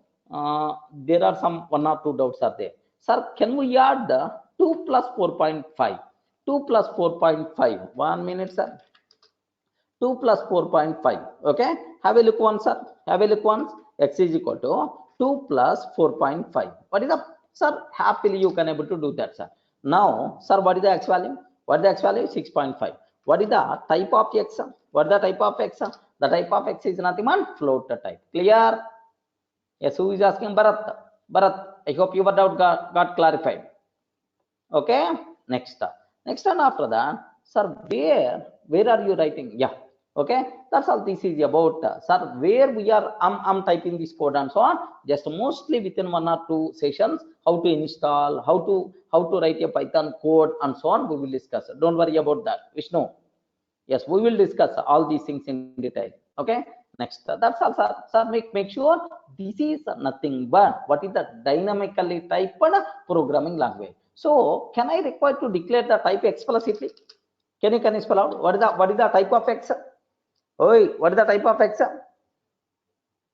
there are some 1 or 2 doubts are there. Sir, can we add 2 plus 4.5? 2 plus 4.5. 1 minute, sir. 2 plus 4.5. Okay, have a look once, sir. Have a look once. X is equal to 2 plus 4.5. What is the, sir? Happily you can able to do that, sir. Now, sir, what is the X value? What is the X value? 6.5. What is the type of X? What is the type of X? The type of X is nothing but float type. Clear? Yes, who is asking? Bharat. I hope your doubt got clarified. Okay, next and after that, sir, where are you writing? Yeah, okay, that's all this is about, sir. Where we are, I'm typing this code and so on. Just mostly within 1 or 2 sessions, how to install, how to write a Python code and so on, we will discuss. Don't worry about that, Vishnu. Yes, we will discuss all these things in detail. Okay, next, that's all, sir. Sir, make sure this is nothing but what is the dynamically typed programming language. So, can I require to declare the type explicitly? Can you spell out what is the type of X? Oi, what is the type of X?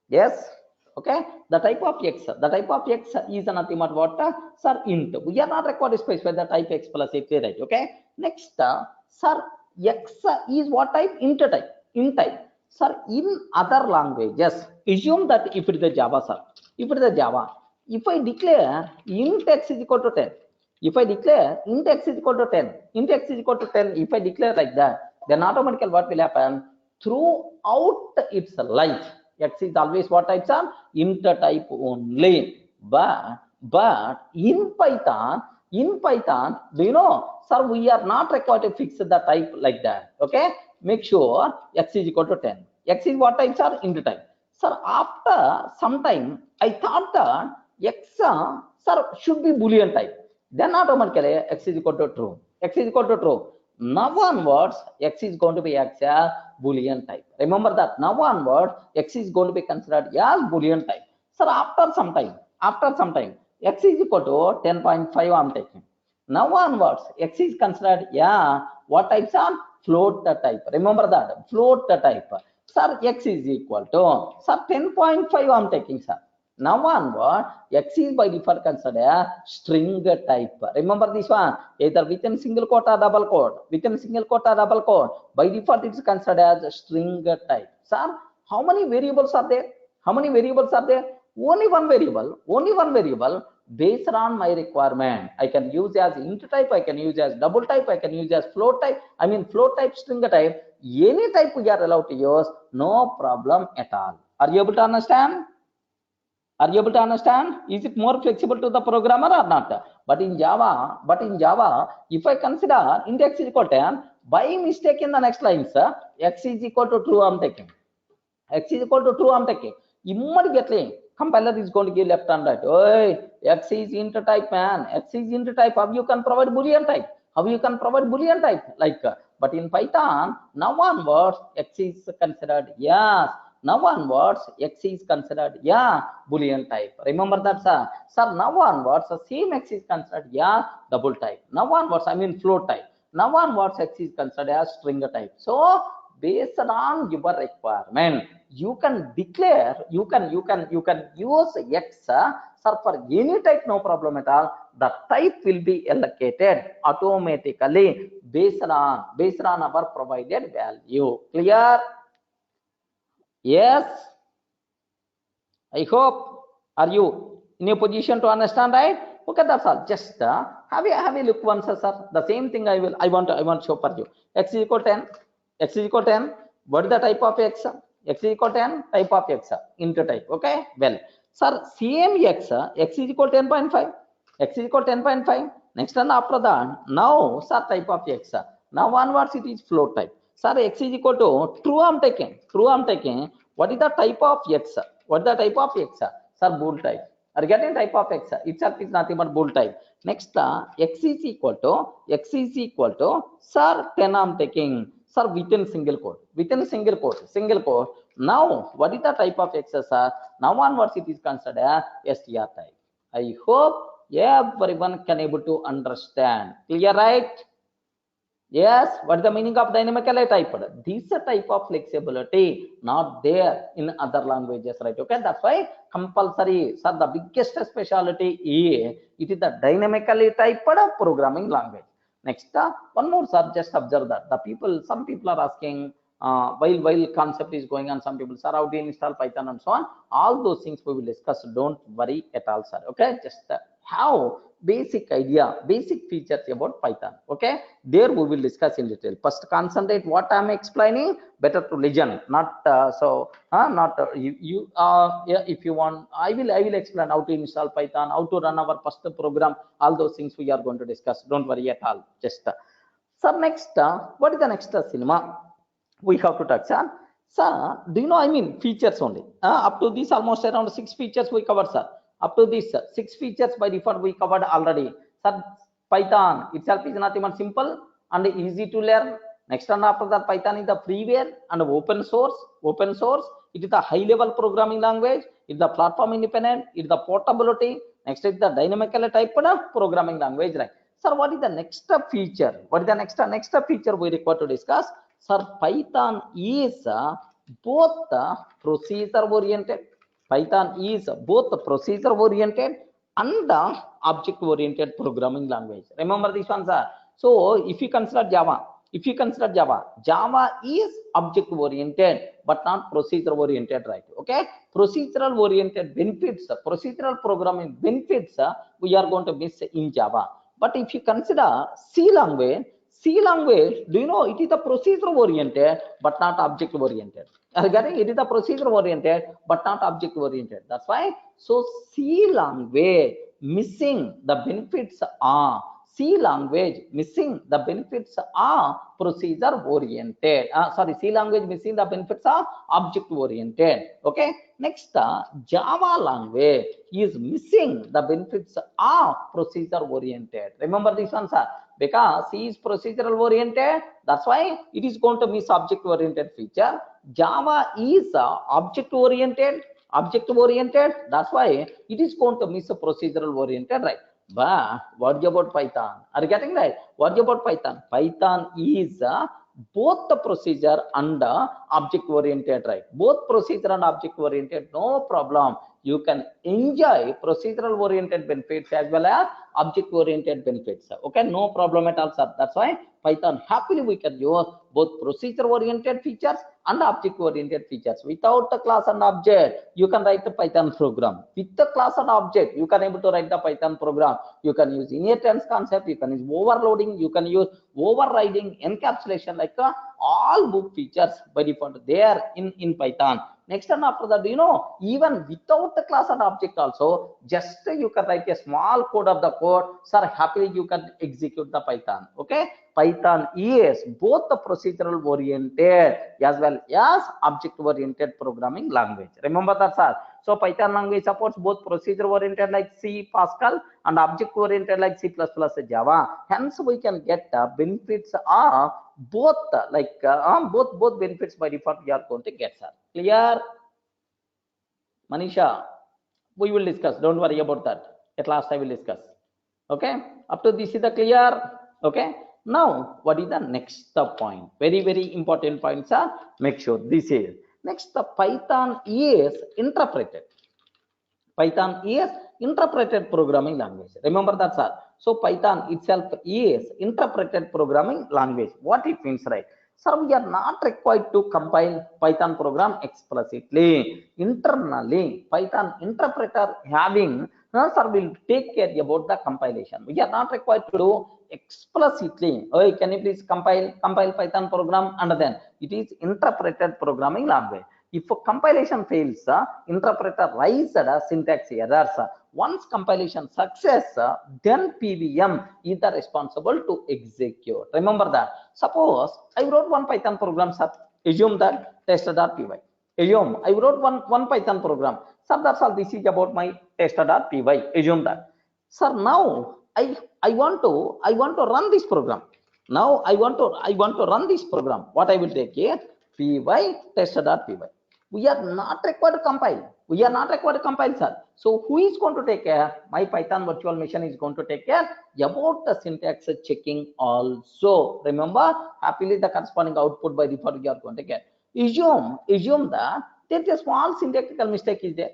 Yes. Okay, the type of X is nothing but what, sir? Int. We are not required to specify the type explicitly, right? Okay. Next, sir, X is what type? Int type. Sir, in other languages, assume that if it is a Java, sir. If it is a Java, if I declare int X is equal to 10, if I declare int X is equal to 10, if I declare like that, then automatically what will happen? Throughout its life, X is always what types are? Int type only. But in Python, do you know, sir, we are not required to fix the type like that. Okay, make sure X is equal to 10. X is what types are? Int type. Sir, after some time, I thought that X, sir, should be Boolean type. Then automatically X is equal to true. X is equal to true. Now onwards, X is going to be X as Boolean type. Remember that now onwards, X is going to be considered as Boolean type. Sir, after some time, X is equal to 10.5 I'm taking. Now onwards, X is considered, yeah, what types are? Float type. Remember that, float type. Sir, X is equal to, sir, 10.5 I'm taking, sir. Now onward, X is by default considered string type. Remember this one, either within single quote or double quote. Within single quote or double quote. By default, it is considered as string type. Sir, how many variables are there? How many variables are there? Only one variable. Only one variable. Based on my requirement, I can use as int type, I can use as double type, I can use as float type, float type, string type, any type we are allowed to use, no problem at all. Are you able to understand? Are you able to understand? Is it more flexible to the programmer or not? But in Java, if I consider index is equal to 10, by mistake in the next line, sir, X is equal to true, I'm taking. X is equal to true, I'm taking. Immediately, compiler is going to give left and right. Oh, X is int type, man. X is int type. How you can provide Boolean type? How you can provide Boolean type? But in Python, now onwards, X is considered yes. Now onwards, X is considered yeah, Boolean type. Remember that, sir. Sir, now onwards, the same X is considered yeah, double type. Now onwards, float type. Now onwards, X is considered as string type. So based on your requirement, you can declare, you can use X, sir, for any type, no problem at all. The type will be allocated automatically based on our provided value. Clear? Yes. I hope, are you in a position to understand, right? Okay, that's all. Just have a look once, sir. The same thing I want to show for you. X is equal to 10. X is equal to 10. What is the type of X? X is equal to 10. Type of X, int type. Okay. Well, sir, same X. X is equal to 10.5. X is equal to 10.5. Next one after that. Now, sir, type of X. Now onwards it is float type. Sir, X is equal to true. I'm taking. True. I'm taking. What is the type of X? What is the type of X? Sir, bool type. Are getting type of X? Itself is nothing but bool type. Next, X is equal to, sir, 10 I'm taking. Sir, within single quote. Single quote. Now, what is the type of X, sir? Now onwards it is considered str type. I hope everyone can able to understand. Clear, right? Yes, what is the meaning of dynamically typed? This type of flexibility not there in other languages, right? Okay, that's why compulsory. So the biggest specialty is it is the dynamically typed programming language. Next, one more, sir, just observe that some people are asking while concept is going on, some people, sir, how do you install Python and so on. All those things we will discuss. Don't worry at all, sir. Okay, just how basic idea, basic features about Python. Okay, there we will discuss in detail. First, concentrate what I am explaining. Better to listen, not yeah, if you want, I will explain how to install Python, how to run our first program. All those things we are going to discuss. Don't worry at all. Just so next, what is the next cinema we have to touch on? Sir, do you know? Features only. Up to this, almost around 6 features we covered, sir. Up to this, 6 features by default we covered already. Sir, Python itself is nothing but simple and easy to learn. Next and after that, Python is the freeware and open source. It is the high-level programming language. It is the platform independent. It is the portability. Next is the dynamically typed programming language, right? Sir, what is the next feature? What is the next feature we require to discuss? Sir, Python is both procedure oriented. Python is both procedure oriented and object oriented programming language. Remember this one, sir. So if you consider Java, Java is object oriented but not procedure oriented, right? Okay, procedural oriented benefits, procedural programming benefits we are going to miss in Java. But if you consider C language, do you know it is the procedure oriented but not object oriented? It is the procedure oriented but not object oriented. That's why, so C language missing the benefits are C language missing the benefits are procedure oriented. C language missing the benefits are object oriented. Okay. Next, Java language is missing the benefits are procedure oriented. Remember this one, sir. Because C is procedural oriented, that's why it is going to miss object oriented feature. Java is object oriented, that's why it is going to miss a procedural oriented, right? But what about Python? Are you getting right? What about Python? Python is both the procedure and object oriented, right? Both procedure and object oriented, no problem. You can enjoy procedural oriented benefits as well as object oriented benefits. Okay, no problem at all, sir. That's why Python happily we can use both procedure oriented features and object oriented features. Without the class and object, you can write the Python program. With the class and object, you can able to write the Python program. You can use inheritance concept, you can use overloading, you can use overriding, encapsulation, like all book features by default there in Python. Next and after that, even without the class and object also, just you can write a small code of the code, sir, happily you can execute the Python. Okay, Python is both the procedural oriented as well as object oriented programming language. Remember that, sir. So Python language supports both procedure oriented like C, Pascal, and object oriented like C++, Java. Hence we can get the benefits of both, both benefits by default you are going to get, sir. Clear? Manisha, we will discuss, don't worry about that. At last I will discuss. Okay, up to this is the clear. Okay, now what is the next point? Very, very important point, sir. Make sure this is next. The Python is interpreted. Python is interpreted programming language. Remember that, sir. So Python itself is interpreted programming language. What it means, right? Sir, we are not required to compile Python program explicitly. Internally, Python interpreter having, sir, will take care about the compilation. We are not required to do explicitly. Oh, can you please compile Python program? And then it is interpreted programming language. If a compilation fails, interpreter raised syntax errors. Once compilation success, then PVM is the responsible to execute. Remember that. Suppose I wrote one Python program, sir. Assume that tester.py. Assume I wrote one Python program. Sir, that's all. This is about my tester.py. Assume that. Sir, now I want to run this program. Now I want to run this program. What I will take here? Py tester.py. We are not required to compile. We are not required to compile, sir. So who is going to take care? My Python virtual machine is going to take care about the syntax checking also. Remember, happily the corresponding output by default you are going to get. Assume that there is a small syntactical mistake is there.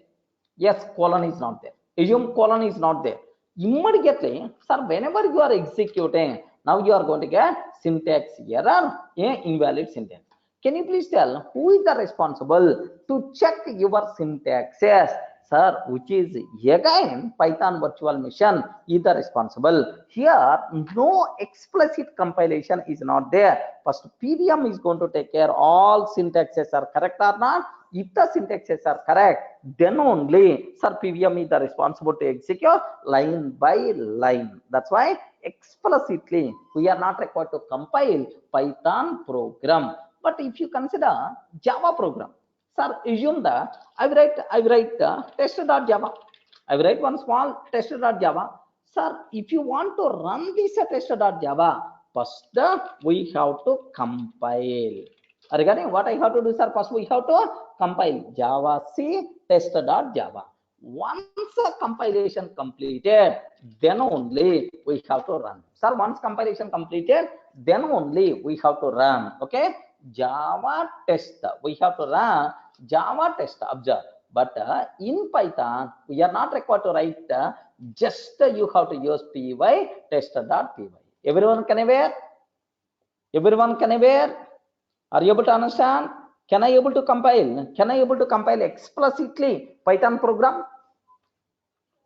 Yes, colon is not there. Assume colon is not there. Immediately, sir, whenever you are executing, now you are going to get syntax error, invalid syntax. Can you please tell who is the responsible to check your syntaxes? Sir, which is again Python virtual machine is the responsible. Here, no explicit compilation is not there. First, PVM is going to take care all syntaxes are correct or not. If the syntaxes are correct, then only, sir, PVM is the responsible to execute line by line. That's why explicitly we are not required to compile Python program. But if you consider Java program, sir, assume that I write tester.java. I write one small tester.java. Sir, if you want to run this tester.java, first we have to compile. Regarding what I have to do, sir, first we have to compile Java C tester.java. Once the compilation completed, then only we have to run. Sir, once compilation completed, then only we have to run. Okay, Java test. We have to run Java test. Observe. But in Python, we are not required to write just you have to use py tester.py. Everyone can aware? Everyone can aware? Are you able to understand? Can I able to compile? Can I able to compile explicitly Python program?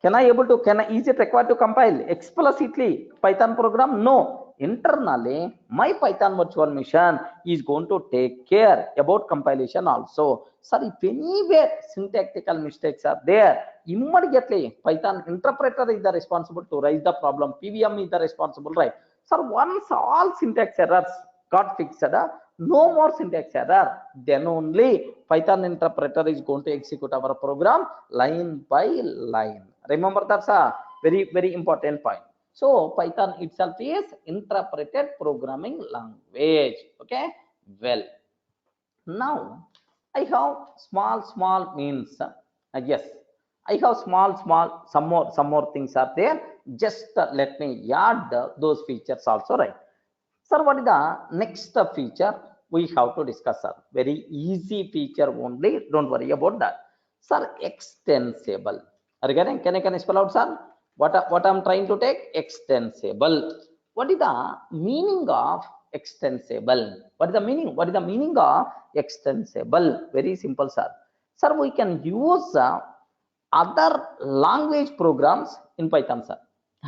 Is it required to compile explicitly Python program? No. internally my Python virtual machine is going to take care about compilation also. Sir, if anywhere syntactical mistakes are there, immediately Python interpreter is the responsible to raise the problem. PVM is the responsible, right? Sir, once all syntax errors got fixed, no more syntax error, then only Python interpreter is going to execute our program line by line. Remember, that's a very important point. So Python itself is interpreted programming language. Okay, well, now I have small means. Yes, I have small some more things are there. Just let me add those features also, right? Sir, what is the next feature we have to discuss, sir? Very easy feature only. Don't worry about that. Sir, extensible. Are you getting? Can I spell out, sir? What I'm trying to take? Extensible. What is the meaning of extensible? What is the meaning? What is the meaning of extensible? Very simple, sir. Sir, we can use other language programs in Python, sir.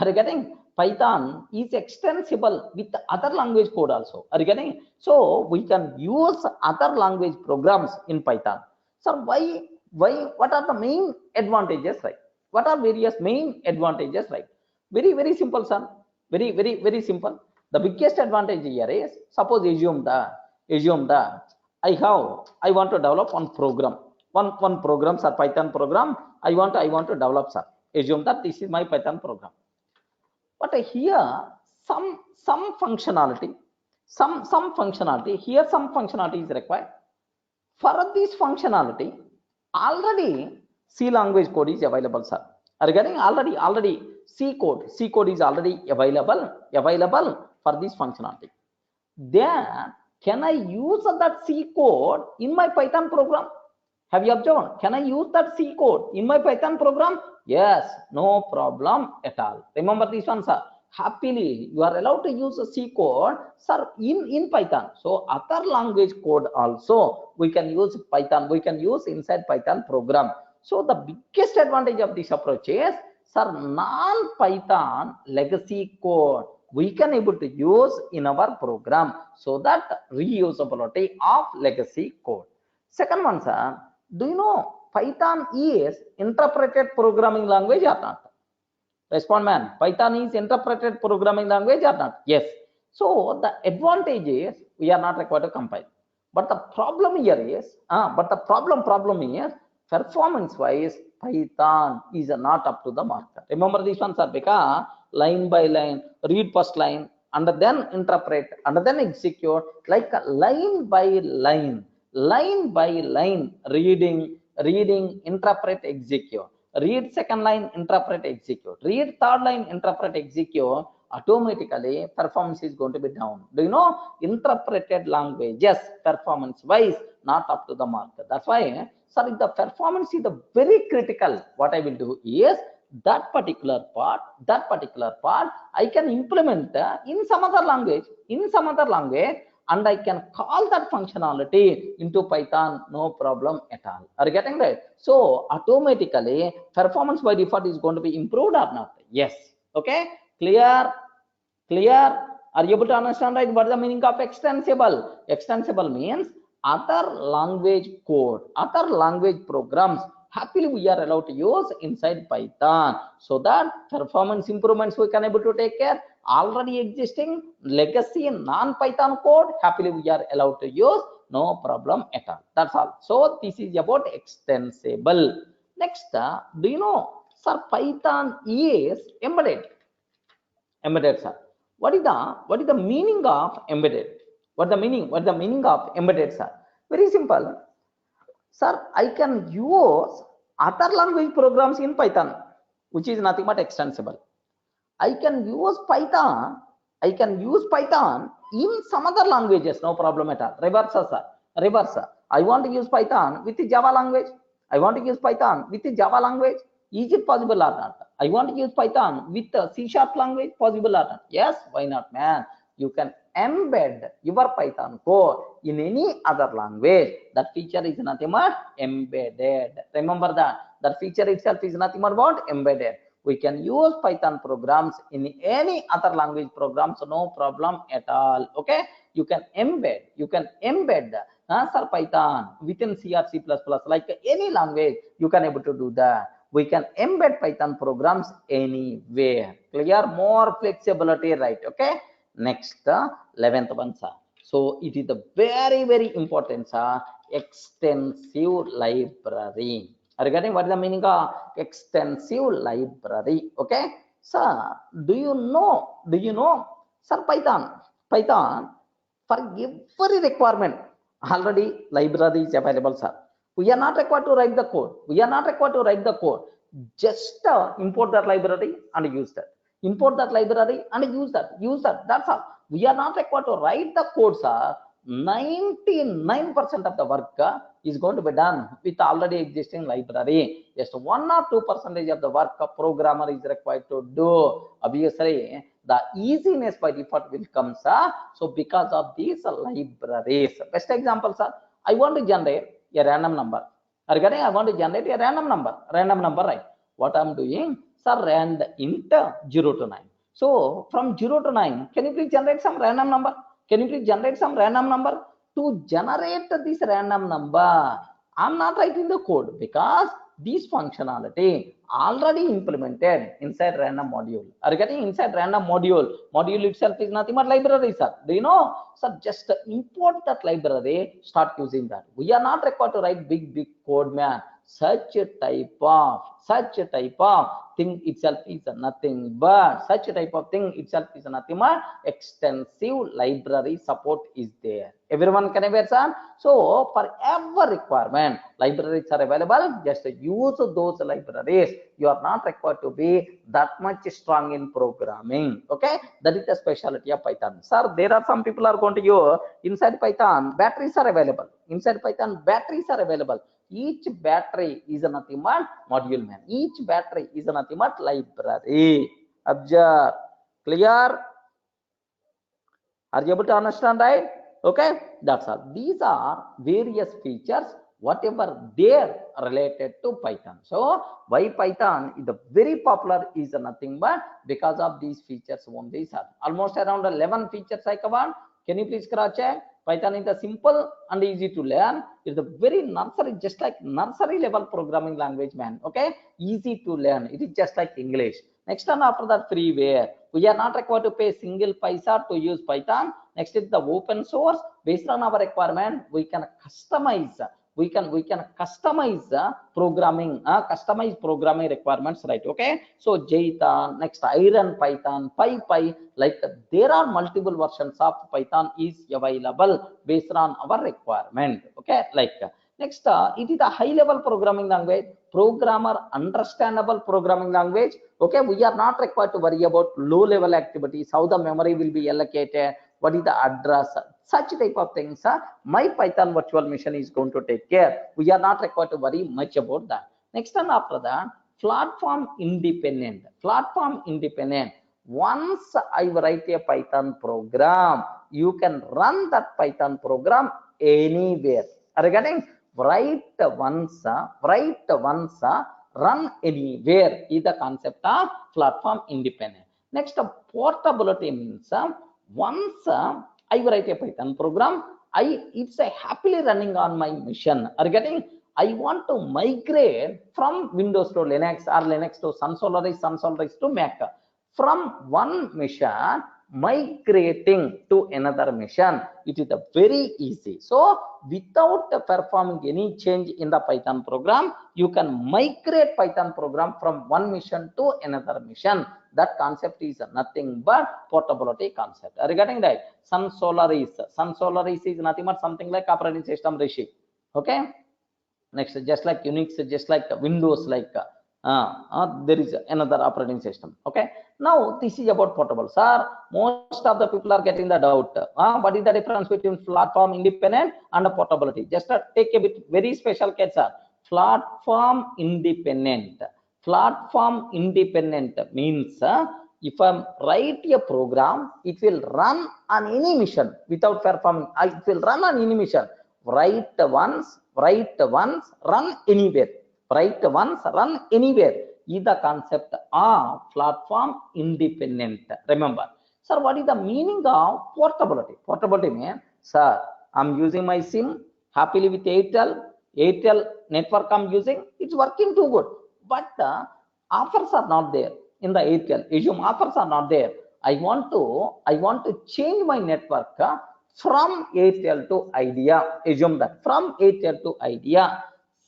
Are you getting? Python is extensible with other language code also. Are you getting? So we can use other language programs in Python. So why? What are the main advantages, right? What are various main advantages, right? Very simple, sir. Very simple. The biggest advantage here is, suppose assume that I want to develop one program. One program, sir, Python program. I want to develop, sir. Assume that this is my Python program. But here some functionality, some functionality here, some functionality is required. For this functionality, already C language code is available, sir. Are you getting? Already C code is already available for this functionality. Then can I use that C code in my Python program? Have you observed? Can I use that C code in my Python program? Yes, no problem at all. Remember this one, sir. Happily, you are allowed to use a C code, sir, in Python. So other language code also we can use Python. We can use inside Python program. So the biggest advantage of this approach is, sir, non-Python legacy code we can able to use in our program, so that reusability of legacy code. Second one, sir, do you know Python is interpreted programming language or not? Respond, man. Python is interpreted programming language or not? Yes. So the advantage is we are not required to compile. But the problem here is, problem is performance wise Python is not up to the mark. Remember this one, sir, because line by line, read first line, and then interpret, and then execute, like line by line, reading, interpret, execute. Read second line, interpret, execute. Read third line, interpret, execute. Automatically performance is going to be down. Do you know? Interpreted languages performance wise not up to the mark. That's why, sir, if the performance is the very critical, what I will do is that particular part I can implement in some other language, and I can call that functionality into Python, no problem at all. Are you getting that? So automatically performance by default is going to be improved or not? Yes. Okay, clear? Are you able to understand, right? What is the meaning of extensible? Extensible means other language code, other language programs, happily we are allowed to use inside Python, so that performance improvements we can able to take care. Already existing legacy non-Python code, happily we are allowed to use, no problem at all. That's all. So this is about extensible. Next, do you know, sir, Python is embedded, sir. What is the meaning of embedded? What the meaning of embedded, sir? Very simple, sir. I can use other language programs in Python, which is nothing but extensible. I can use Python in some other languages, no problem at all. Reverse, sir. I want to use Python with the Java language. Is it possible or not? I want to use Python with the C# language, possible or not? Yes, why not, man? You can embed your Python code in any other language. That feature is nothing but embedded. Remember that feature itself is nothing but embedded. We can use Python programs in any other language programs, no problem at all. Okay, you can embed sir, Python within C or C++, like any language, you can able to do that. We can embed Python programs anywhere. Clear? More flexibility, right? Okay. Next, 11th one, sir. So it is the very important, sir. Extensive library. Regarding what is the meaning of extensive library? Okay, sir. Do you know? Sir, Python for every requirement already library is available, sir. We are not required to write the code. Just import that library and use that. Import that library and use that. That's all. We are not required to write the code, sir. 99% of the work is going to be done with already existing library. Just 1 or 2% of the work a programmer is required to do. Obviously, the easiness by default will come, sir. So because of these libraries, best example, sir, I want to generate a random number. Regarding I want to generate a random number, right? What I'm doing, sir, rand int 0 to 9. So from 0 to 9, can you please generate some random number? To generate this random number, I'm not writing the code because this functionality already implemented inside random module. Are you getting inside random module? Module itself is nothing but library, sir. Do you know? Sir, just import that library, start using that. We are not required to write big code, man. Such a type of thing itself is nothing but extensive library support is there. Everyone can aware, sir. So for every requirement, libraries are available. Just use those libraries. You are not required to be that much strong in programming. Okay, that is the specialty of Python, sir. There are some people are going to use inside Python. Batteries are available. Each battery is nothing but module, man. Each battery is nothing but library. Observe. Clear? Are you able to understand, right? Okay, that's all. These are various features, whatever they are related to Python. So why Python is very popular is nothing but because of these features only, sir. Almost around 11 features I covered. Can you please cross check? Python is a simple and easy to learn. It's a very nursery, just like nursery level programming language, man. Okay, easy to learn. It is just like English. Next one after that, freeware. We are not required to pay single paisa to use Python. Next is the open source. Based on our requirement, we can customize. We can customize customize programming requirements, right? Okay, so Jython, next Iron Python, PyPy, like there are multiple versions of Python is available based on our requirement. Okay, like next it is a high level programming language, programmer understandable programming language. Okay, we are not required to worry about low level activities, how the memory will be allocated, what is the address, such type of things. My Python virtual machine is going to take care. We are not required to worry much about that. Next one after that, platform independent. Once I write a Python program, you can run that Python program anywhere. Regarding write once, run anywhere is the concept of platform independent. Next, portability means once I write a Python program, it's a happily running on my machine. Are you getting? I want to migrate from Windows to Linux or Linux to Sun Solaris to Mac. From one machine migrating to another machine, it is very easy. So without performing any change in the Python program, you can migrate Python program from one machine to another machine. That concept is nothing but portability concept. Regarding that, Sun Solaris is nothing but something like operating system Rishi. Okay, next, just like Unix, just like Windows, like there is another operating system. Okay, now this is about portable, sir. Most of the people are getting the doubt. What is the difference between platform independent and portability? Just take a bit very special case, sir. Platform independent means if I write a program, it will run on any mission without performing. It will run on any mission. Write once, run anywhere. is the concept of platform independent. Remember, sir, what is the meaning of portability? Portability means, sir, I'm using my SIM happily with Airtel network I'm using, it's working too good. But offers are not there in the Airtel. Assume offers are not there. I want to change my network from Airtel to Idea. Assume that from Airtel to Idea,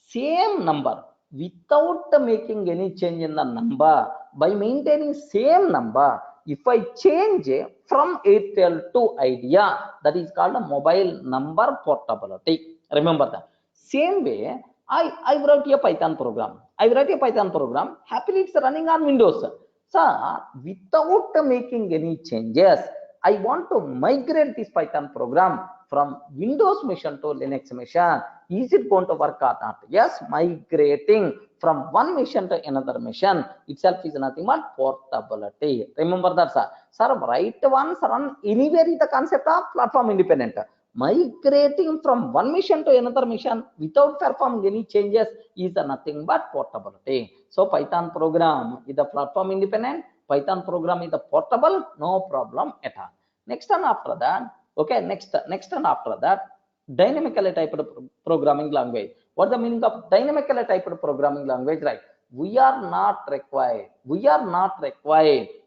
same number without making any change in the number, by maintaining same number. If I change from Airtel to Idea, that is called a mobile number portability. Remember that. Same way, I wrote a Python program. Happily it's running on Windows. So without making any changes, I want to migrate this Python program from Windows machine to Linux machine. Is it going to work or not? Yes, migrating from one machine to another machine itself is nothing but portability. Remember that, sir. Sir, right ones run anywhere is the concept of platform independent. Migrating from one machine to another machine without performing any changes is nothing but portability. So Python program is the platform independent. Python program is the portable, no problem at all. Next and after that, okay, next and after that, dynamically typed programming language. What's the meaning of dynamically typed programming language? Right? We are not required,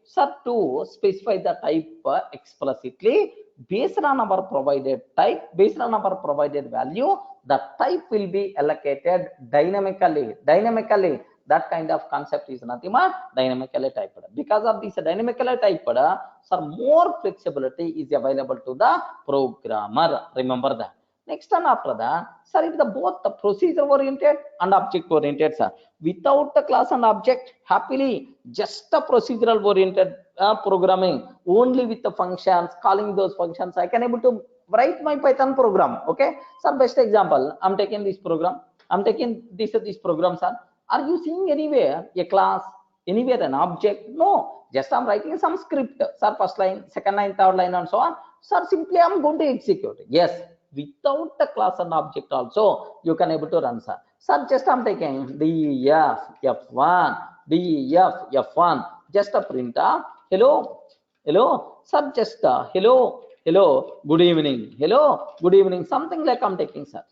sir, to specify the type explicitly. Based on our provided type, based on our provided value, the type will be allocated dynamically. That kind of concept is nothing but dynamically typed. Because of this dynamically typed, sir, more flexibility is available to the programmer. Remember that. Next and after that, sir, it is both the procedure oriented and object oriented, sir. Without the class and object, happily just a procedural oriented programming, only with the functions, calling those functions, I can able to write my Python program. Okay, sir, best example, I'm taking this program, this program, sir. Are you seeing anywhere a class, anywhere an object? No, just I'm writing some script, sir, first line, second line, third line, and so on. Sir, simply I'm going to execute. Yes, without the class and object also you can able to run, sir. Sir, just I'm taking def f1, just a printer, hello, sir, just hello, good evening, something like I'm taking, sir.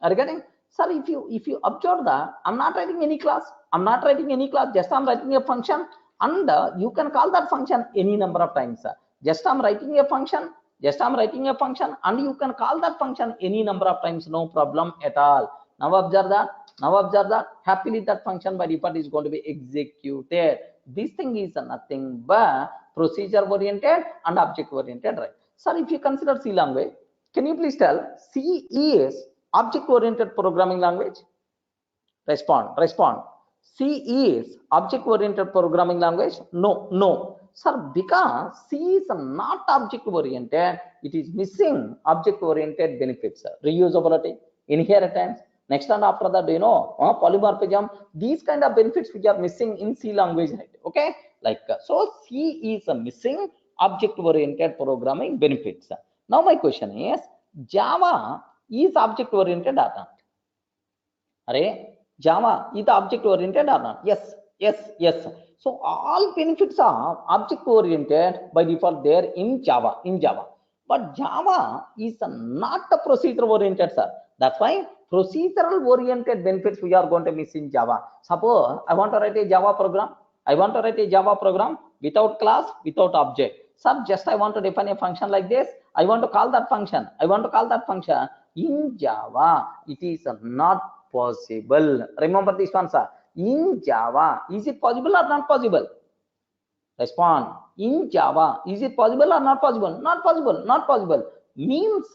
Are you getting? Sir, if you observe that I'm not writing any class, just I'm writing a function, and you can call that function any number of times, sir. Just I'm writing a function, and you can call that function any number of times, no problem at all. Now observe that, happily that function by default is going to be executed. This thing is nothing but procedure oriented and object oriented, right? Sir, if you consider C language, can you please tell C is object oriented programming language? Respond. C is object oriented programming language? No, sir, because C is not object oriented, it is missing object oriented benefits, reusability, inheritance. Next and after that, polymorphism, these kind of benefits which are missing in C language, right? Okay, like so C is missing object oriented programming benefits. Now my question is, Java is object oriented or not? Java is object oriented or not? Yes. So all benefits are object oriented by default there in Java. But Java is not a procedure oriented, sir. That's why procedural oriented benefits we are going to miss in Java. Suppose I want to write a Java program. Without class, without object. Sir, just I want to define a function like this. I want to call that function. In Java, it is not possible. Remember this one, sir. In Java, is it possible or not possible? Respond. In Java, is it possible or not possible? Not possible. Means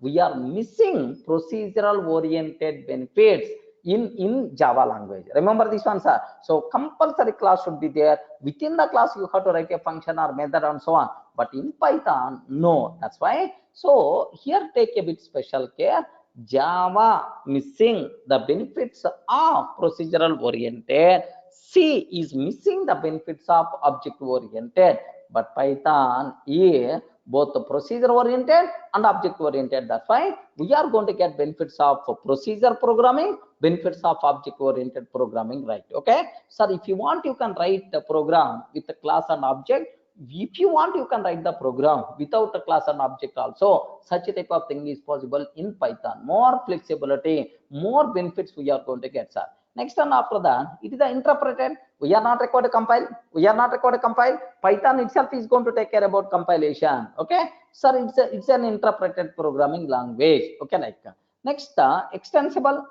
we are missing procedural oriented benefits in Java language. Remember this one, sir. So compulsory class should be there. Within the class, you have to write a function or method and so on. But in Python, no. That's why. So here take a bit special care. Java missing the benefits of procedural oriented. C is missing the benefits of object oriented. But Python is both the procedure oriented and object oriented. That's why we are going to get benefits of procedure programming, benefits of object oriented programming, right? Okay, sir, if you want, you can write the program with the class and object. If you want, you can write the program without a class and object also. Such a type of thing is possible in Python. More flexibility, more benefits we are going to get, sir. Next and after that, it is the interpreted. We are not required to compile. We are not required to compile. Python itself is going to take care about compilation. Okay, sir, it's an interpreted programming language. Okay, like next, extensible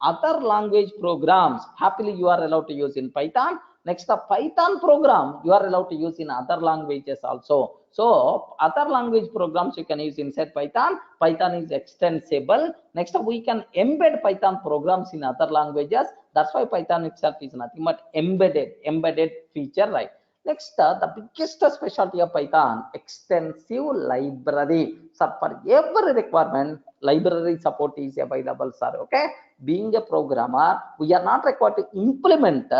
other language programs. Happily, you are allowed to use in Python. Next, the Python program you are allowed to use in other languages also. So other language programs you can use inside Python. Python is extensible. Next, we can embed Python programs in other languages. That's why Python itself is nothing but embedded feature, right? Next, the biggest specialty of Python, extensive library. So for every requirement, library support is available, sir. Okay, being a programmer, we are not required to implement,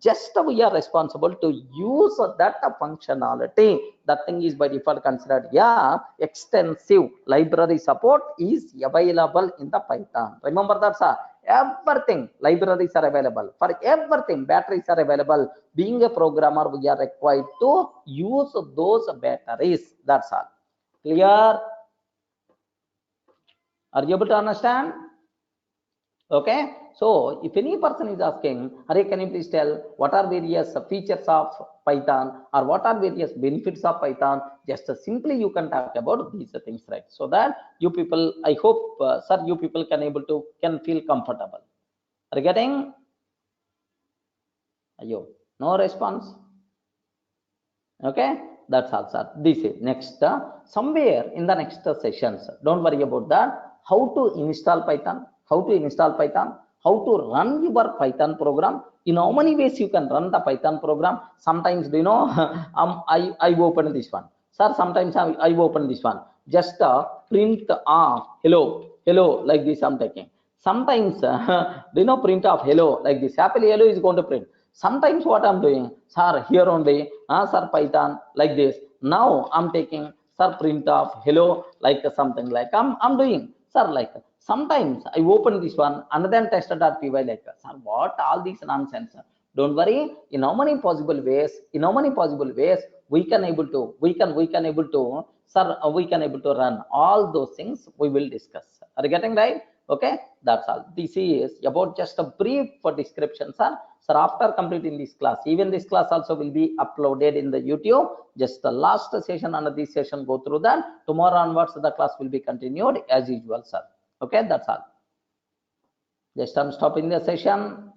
just we are responsible to use that functionality. That thing is by default considered. Yeah, extensive library support is available in the Python. Remember that, sir. Everything, libraries are available. For everything, batteries are available. Being a programmer, we are required to use those batteries. That's all. Clear? Are you able to understand? Okay, so if any person is asking, Hare, can you please tell what are various features of Python or what are various benefits of Python? Just simply you can talk about these things, right? So that you people, I hope, sir, you people can feel comfortable. Are you getting? Ayo, no response. Okay, that's all, sir. This is next, somewhere in the next sessions. Don't worry about that. How to install Python? How to install Python? How to run your Python program? In how many ways you can run the Python program? Sometimes, do you know, I open this one, sir. Sometimes I open this one. Just print of hello like this. I'm taking. Sometimes, do you know, print of hello like this. Happily hello is going to print. Sometimes what I'm doing, sir, here only, sir, Python like this. Now I'm taking, sir, print of hello like something like I'm doing, sir, like sometimes I open this one and then test.py like, sir, what all these nonsense. Don't worry. In how many possible ways? We can able to, sir, we can able to run all those things. We will discuss. Are you getting right? Okay, that's all. This is about just a brief description, sir. Sir, after completing this class, even this class also will be uploaded in the YouTube. Just the last session and this session go through that. Tomorrow onwards, the class will be continued as usual, sir. Okay, that's all. Just I'm stopping the session.